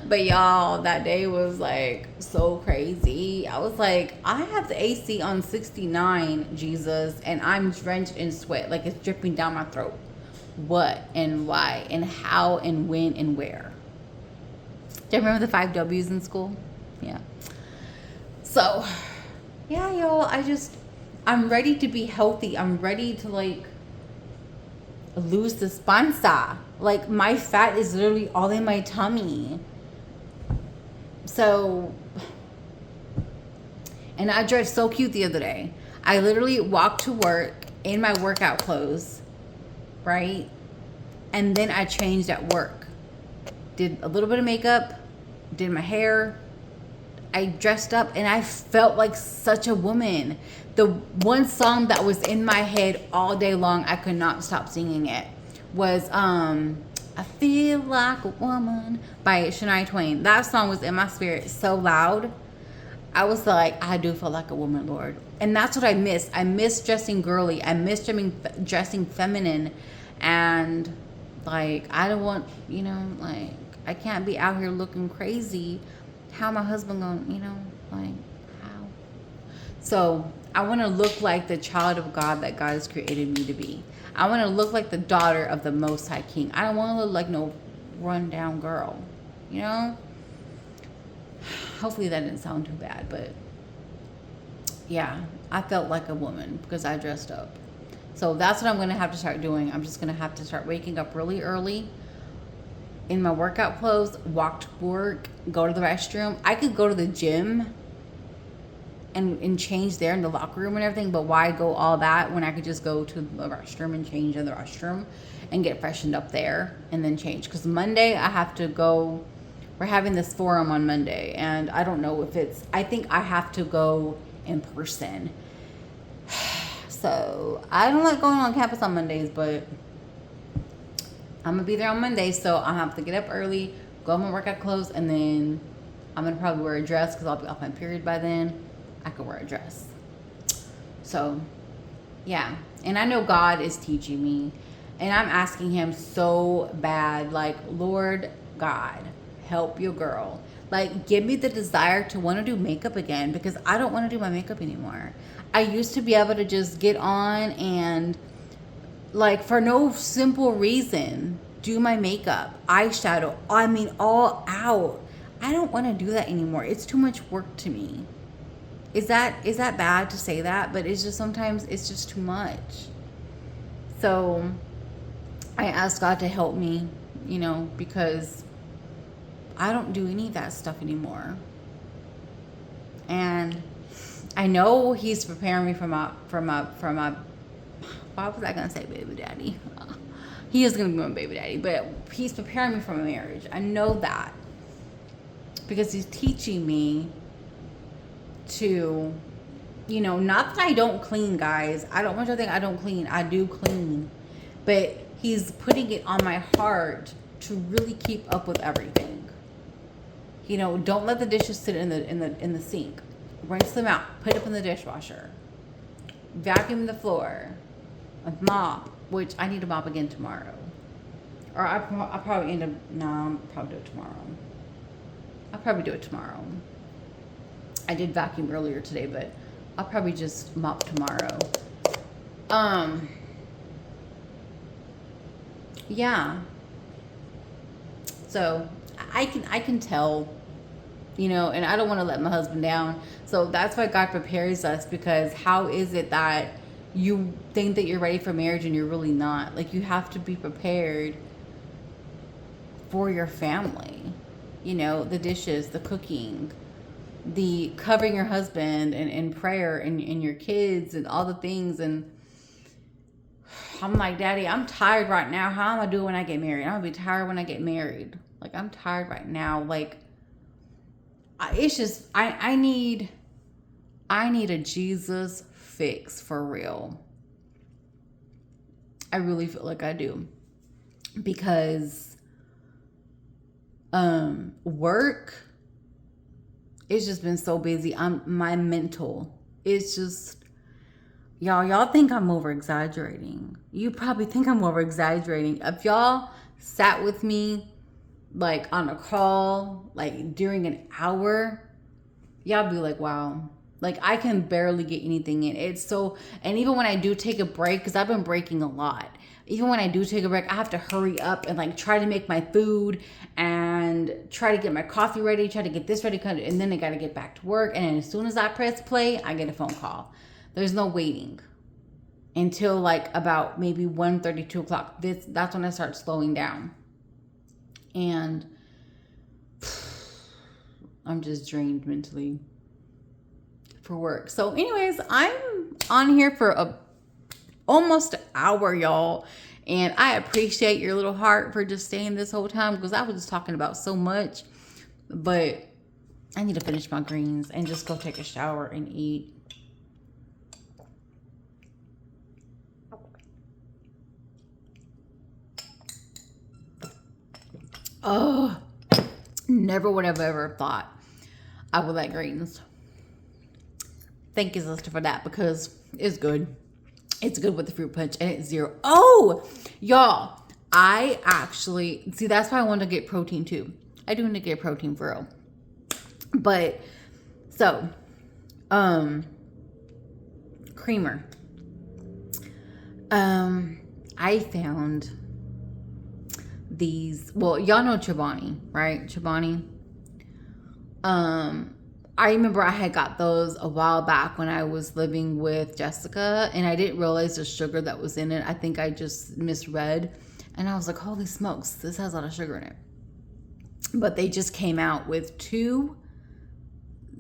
But y'all, that day was like so crazy. I was like, I have the AC on 69, Jesus, and I'm drenched in sweat. Like, it's dripping down my throat. What and why and how and when and where? Do you remember the 5 W's in school? Yeah. So, yeah, y'all, I'm ready to be healthy. I'm ready to, like, lose this panza. Like, my fat is literally all in my tummy. So, and I dressed so cute the other day. I literally walked to work in my workout clothes, right? And then I changed at work. Did a little bit of makeup, did my hair. I dressed up, and I felt like such a woman. The one song that was in my head all day long, I could not stop singing it, was I Feel Like a Woman by Shania Twain. That song was in my spirit so loud. I was like, I do feel like a woman, Lord. And that's what I miss. I miss dressing girly. I miss dressing feminine. And, like, I don't want, you know, like, I can't be out here looking crazy. How my husband going, you know, like, how? So I want to look like the child of God that God has created me to be. I want to look like the daughter of the Most High King. I don't want to look like no rundown girl, you know? Hopefully that didn't sound too bad, but yeah, I felt like a woman because I dressed up. So that's what I'm going to have to start doing. I'm just going to have to start waking up really early in my workout clothes, walk to work, go to the restroom. I could go to the gym and change there in the locker room and everything, but why go all that when I could just go to the restroom and change in the restroom and get freshened up there and then change? Because Monday I have to go. We're having this forum on Monday, and I don't know if I think I have to go in person. So I don't like going on campus on Mondays, but I'm gonna be there on Monday, so I'll have to get up early, go in my workout clothes, and then I'm gonna probably wear a dress because I'll be off my period by then. I could wear a dress. So, yeah. And I know God is teaching me, and I'm asking him so bad, like, Lord God, help your girl. Like, give me the desire to want to do makeup again, because I don't want to do my makeup anymore. I used to be able to just get on and, like, for no simple reason, do my makeup, eyeshadow, I mean, all out. I don't want to do that anymore. It's too much work to me. Is that bad to say that? But it's just, sometimes it's just too much. So I asked God to help me, because I don't do any of that stuff anymore. And I know He's preparing me for my why was I gonna say baby daddy? He is gonna be my baby daddy, but He's preparing me for my marriage. I know that, because He's teaching me to, not that I don't clean, guys. I don't want you to think I don't clean. I do clean, but He's putting it on my heart to really keep up with everything. Don't let the dishes sit in the sink. Rinse them out. Put up in the dishwasher. Vacuum the floor. Mop, which I need to mop again tomorrow. Or I'll probably end up. No, I'll probably do it tomorrow. I'll probably do it tomorrow. I did vacuum earlier today, but I'll probably just mop tomorrow. Yeah. So I can tell, and I don't want to let my husband down. So that's why God prepares us, because how is it that you think that you're ready for marriage and you're really not? Like, you have to be prepared for your family. The dishes, the cooking, the covering your husband and prayer and your kids and all the things. And I'm like, Daddy, I'm tired right now. How am I doing when I get married? I'm going to be tired when I get married. Like, I'm tired right now. Like, it's just, I need a Jesus fix for real. I really feel like I do. Because work, it's just been so busy. My mental, it's just, y'all think I'm over exaggerating. You probably think I'm over exaggerating. If y'all sat with me, like, on a call, like, during an hour, y'all be like, wow. Like, I can barely get anything in. It's so, and even when I do take a break, because I've been breaking a lot. Even when I do take a break, I have to hurry up and, like, try to make my food and try to get my coffee ready, try to get this ready, and then I got to get back to work. And as soon as I press play, I get a phone call. There's no waiting until, like, about maybe 1:30, 2 o'clock. That's when I start slowing down. And I'm just drained mentally for work. So anyways, I'm on here for almost an hour, y'all. And I appreciate your little heart for just staying this whole time, because I was just talking about so much. But I need to finish my greens and just go take a shower and eat. Oh, never would have ever thought I would like greens. Thank you, sister, for that, because it's good. It's good with the fruit punch, and it's zero. Oh, y'all, I actually, see, that's why I want to get protein too. I do need to get protein for real. But, so, creamer. I found these, well, y'all know Chobani, right? Chobani. I remember I had got those a while back when I was living with Jessica, and I didn't realize the sugar that was in it. I think I just misread, and I was like, holy smokes, this has a lot of sugar in it. But they just came out with 2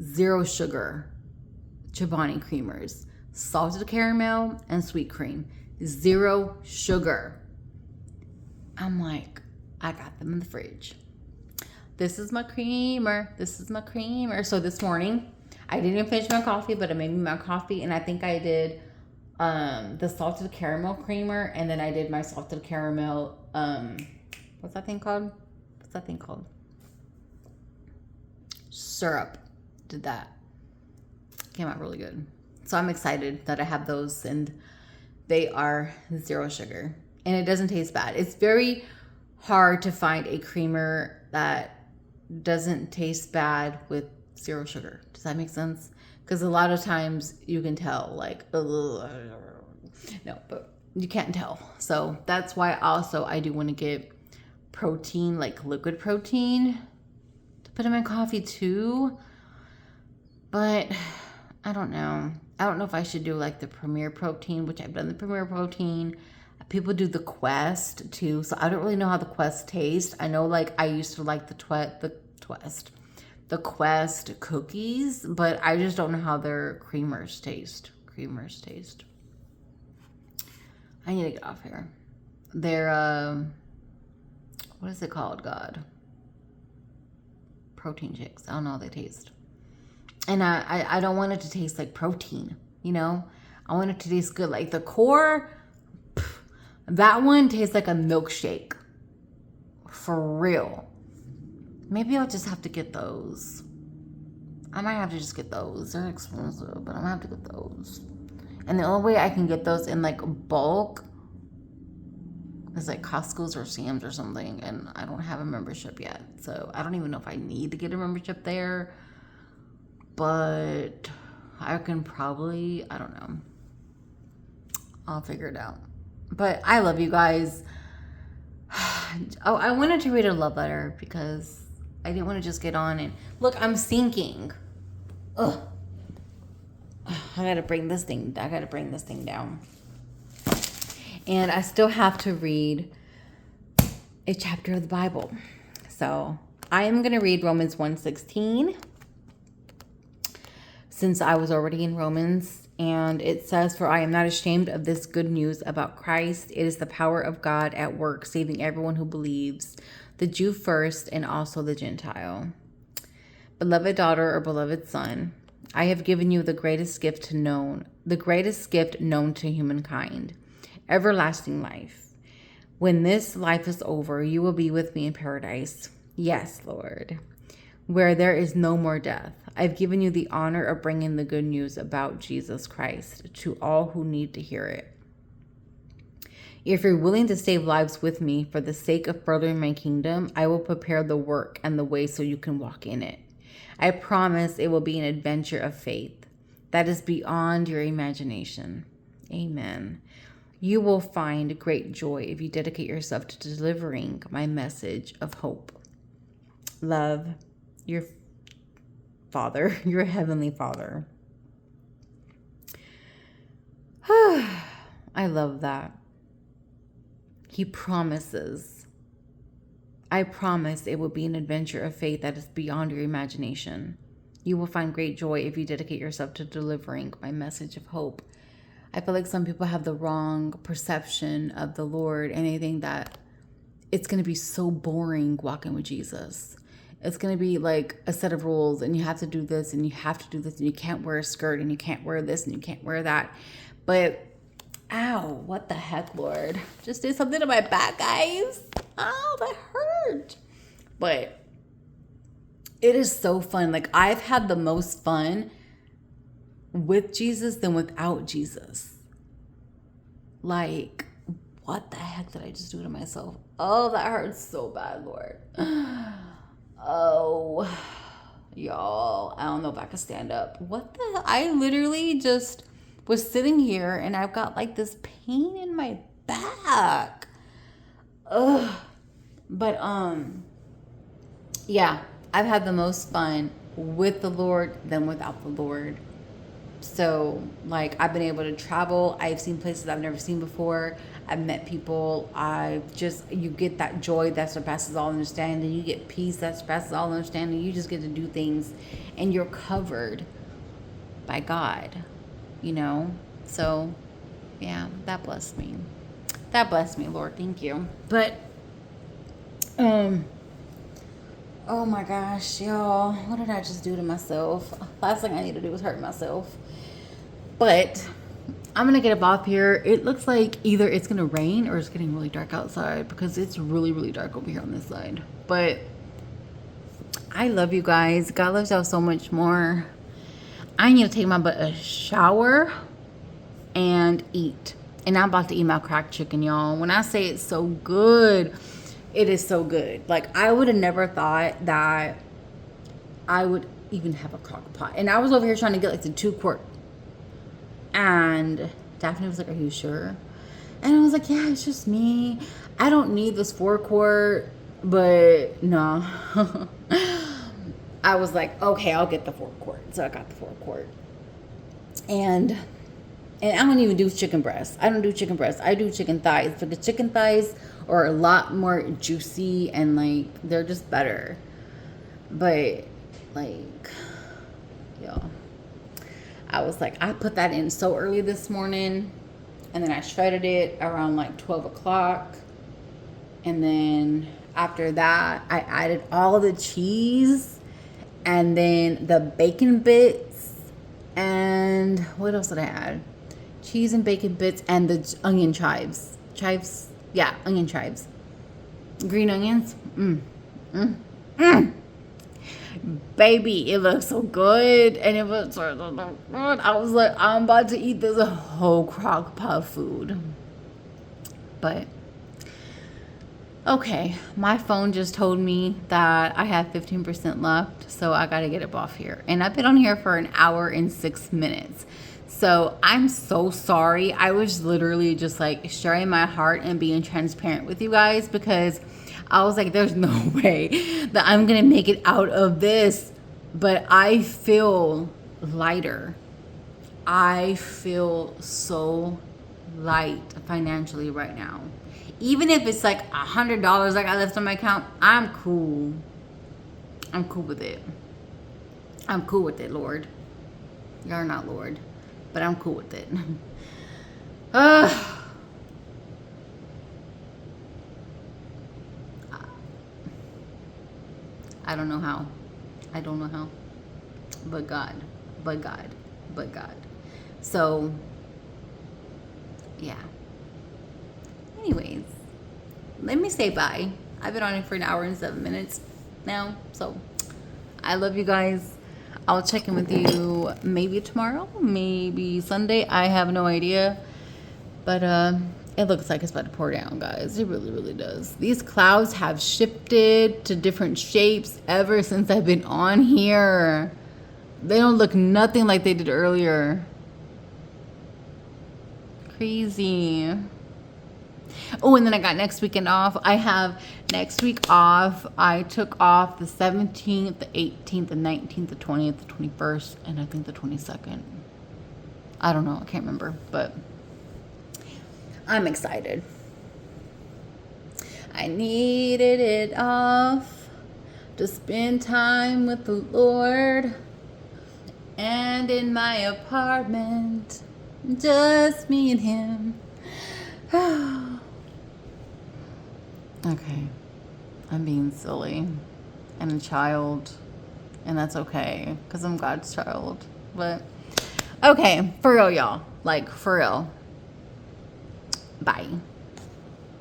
zero sugar Chobani creamers, salted caramel and sweet cream, 0 sugar. I'm like, I got them in the fridge. This is my creamer. This is my creamer. So this morning, I didn't finish my coffee, but I made me my coffee. And I think I did the salted caramel creamer. And then I did my salted caramel, what's that thing called? Syrup. Did that. Came out really good. So I'm excited that I have those. And they are 0 sugar. And it doesn't taste bad. It's very hard to find a creamer that doesn't taste bad with zero sugar. Does that make sense? Because a lot of times you can tell, like, no, but you can't tell. So that's why also I do want to get protein, like liquid protein, to put in my coffee too. But I don't know. I don't know if I should do like the Premier Protein, which I've done the Premier Protein. People do the Quest too, so I don't really know how the Quest tastes. I know, like, I used to like the Quest cookies, but I just don't know how their creamers taste. I need to get off here. They're what is it called? God, protein shakes. I don't know how they taste, and I don't want it to taste like protein. You know, I want it to taste good. Like the Core. That one tastes like a milkshake. For real. Maybe I'll just have to get those. I might have to just get those. They're expensive, but I'm gonna have to get those. And the only way I can get those in like bulk is like Costco's or Sam's or something. And I don't have a membership yet. So I don't even know if I need to get a membership there. But I can probably, I don't know. I'll figure it out. But I love you guys. Oh, I wanted to read a love letter because I didn't want to just get on and look, I'm sinking. Ugh. I gotta bring this thing down. And I still have to read a chapter of the Bible. So I am gonna read Romans 1:16. Since I was already in Romans. And it says, "For I am not ashamed of this good news about Christ. It is the power of God at work, saving everyone who believes, the Jew first and also the Gentile. Beloved daughter or beloved son, I have given you the greatest gift known to humankind, everlasting life. When this life is over, you will be with me in paradise. Yes, Lord, where there is no more death. I've given you the honor of bringing the good news about Jesus Christ to all who need to hear it. If you're willing to save lives with me for the sake of furthering my kingdom, I will prepare the work and the way so you can walk in it. I promise it will be an adventure of faith that is beyond your imagination. Amen. You will find great joy if you dedicate yourself to delivering my message of hope. Love, your Father, your Heavenly Father." I love that. He promises. I promise it will be an adventure of faith that is beyond your imagination. You will find great joy if you dedicate yourself to delivering my message of hope. I feel like some people have the wrong perception of the Lord and they think that it's going to be so boring walking with Jesus. It's going to be like a set of rules and you have to do this and you have to do this and you can't wear a skirt and you can't wear this and you can't wear that. But, ow, what the heck, Lord? Just did something to my back, guys. Ow, that hurt. But it is so fun. Like, I've had the most fun with Jesus than without Jesus. Like, what the heck did I just do to myself? Oh, that hurts so bad, Lord. Oh, y'all, I don't know if I can stand up. What the hell? I literally just was sitting here and I've got like this pain in my back. Ugh. But, yeah, I've had the most fun with the Lord than without the Lord. So, like, I've been able to travel. I've seen places I've never seen before. I've met people. You get that joy that surpasses all understanding. You get peace that surpasses all understanding. You just get to do things and you're covered by God, you know? So, yeah, that blessed me. That blessed me, Lord. Thank you. But, oh my gosh, y'all. What did I just do to myself? Last thing I need to do was hurt myself. But I'm going to get up off here. It looks like either it's going to rain or it's getting really dark outside because it's really, really dark over here on this side. But I love you guys. God loves y'all so much more. I need to take my butt a shower and eat. And I'm about to eat my cracked chicken, y'all. When I say it's so good, It is so good. Like, I would have never thought that I would even have a crock pot. And I was over here trying to get like the 2-quart. And Daphne was like, "Are you sure?" And I was like, "Yeah, it's just me. I don't need this 4-quart." But no. I was like, "Okay, I'll get the 4-quart." So I got the 4-quart. And I don't even do chicken breasts. I don't do chicken breasts. I do chicken thighs. But the chicken thighs are a lot more juicy and like they're just better. But like, yo, I was like, I put that in so early this morning, and then I shredded it around like 12 o'clock. And then after that, I added all the cheese and then the bacon bits. And what else did I add? Cheese and bacon bits and the onion chives. Yeah, onion chives. Green onions. Baby, it looks so good. And it was so good. I was like, I'm about to eat this whole crock pot food. But okay, my phone just told me that I have 15% left, so I gotta get up off here. And I've been on here for 1 hour and 6 minutes. So I'm so sorry. I was literally just like sharing my heart and being transparent with you guys, because I was like, there's no way that I'm gonna make it out of this. But I feel lighter. I feel so light financially right now. Even if it's like $100 I got left on my account, I'm cool. I'm cool with it. I'm cool with it, Lord. You're not Lord, but I'm cool with it. I don't know how. I don't know how. But God. But God. But God. So, yeah. Anyways, let me say bye. I've been on it for 1 hour and 7 minutes now. So, I love you guys. I'll check in with you maybe tomorrow, maybe Sunday. I have no idea. But it looks like it's about to pour down, guys. It really, really does. These clouds have shifted to different shapes ever since I've been on here. They don't look nothing like they did earlier. Crazy. Oh, and then I got next weekend off. I have next week off. I took off the 17th, the 18th, the 19th, the 20th, the 21st, and I think the 22nd. I don't know. I can't remember, but I'm excited. I needed it off to spend time with the Lord, and in my apartment, just me and him. Okay, I'm being silly and a child, and that's okay because I'm God's child. But okay, for real, y'all, like for real. Bye.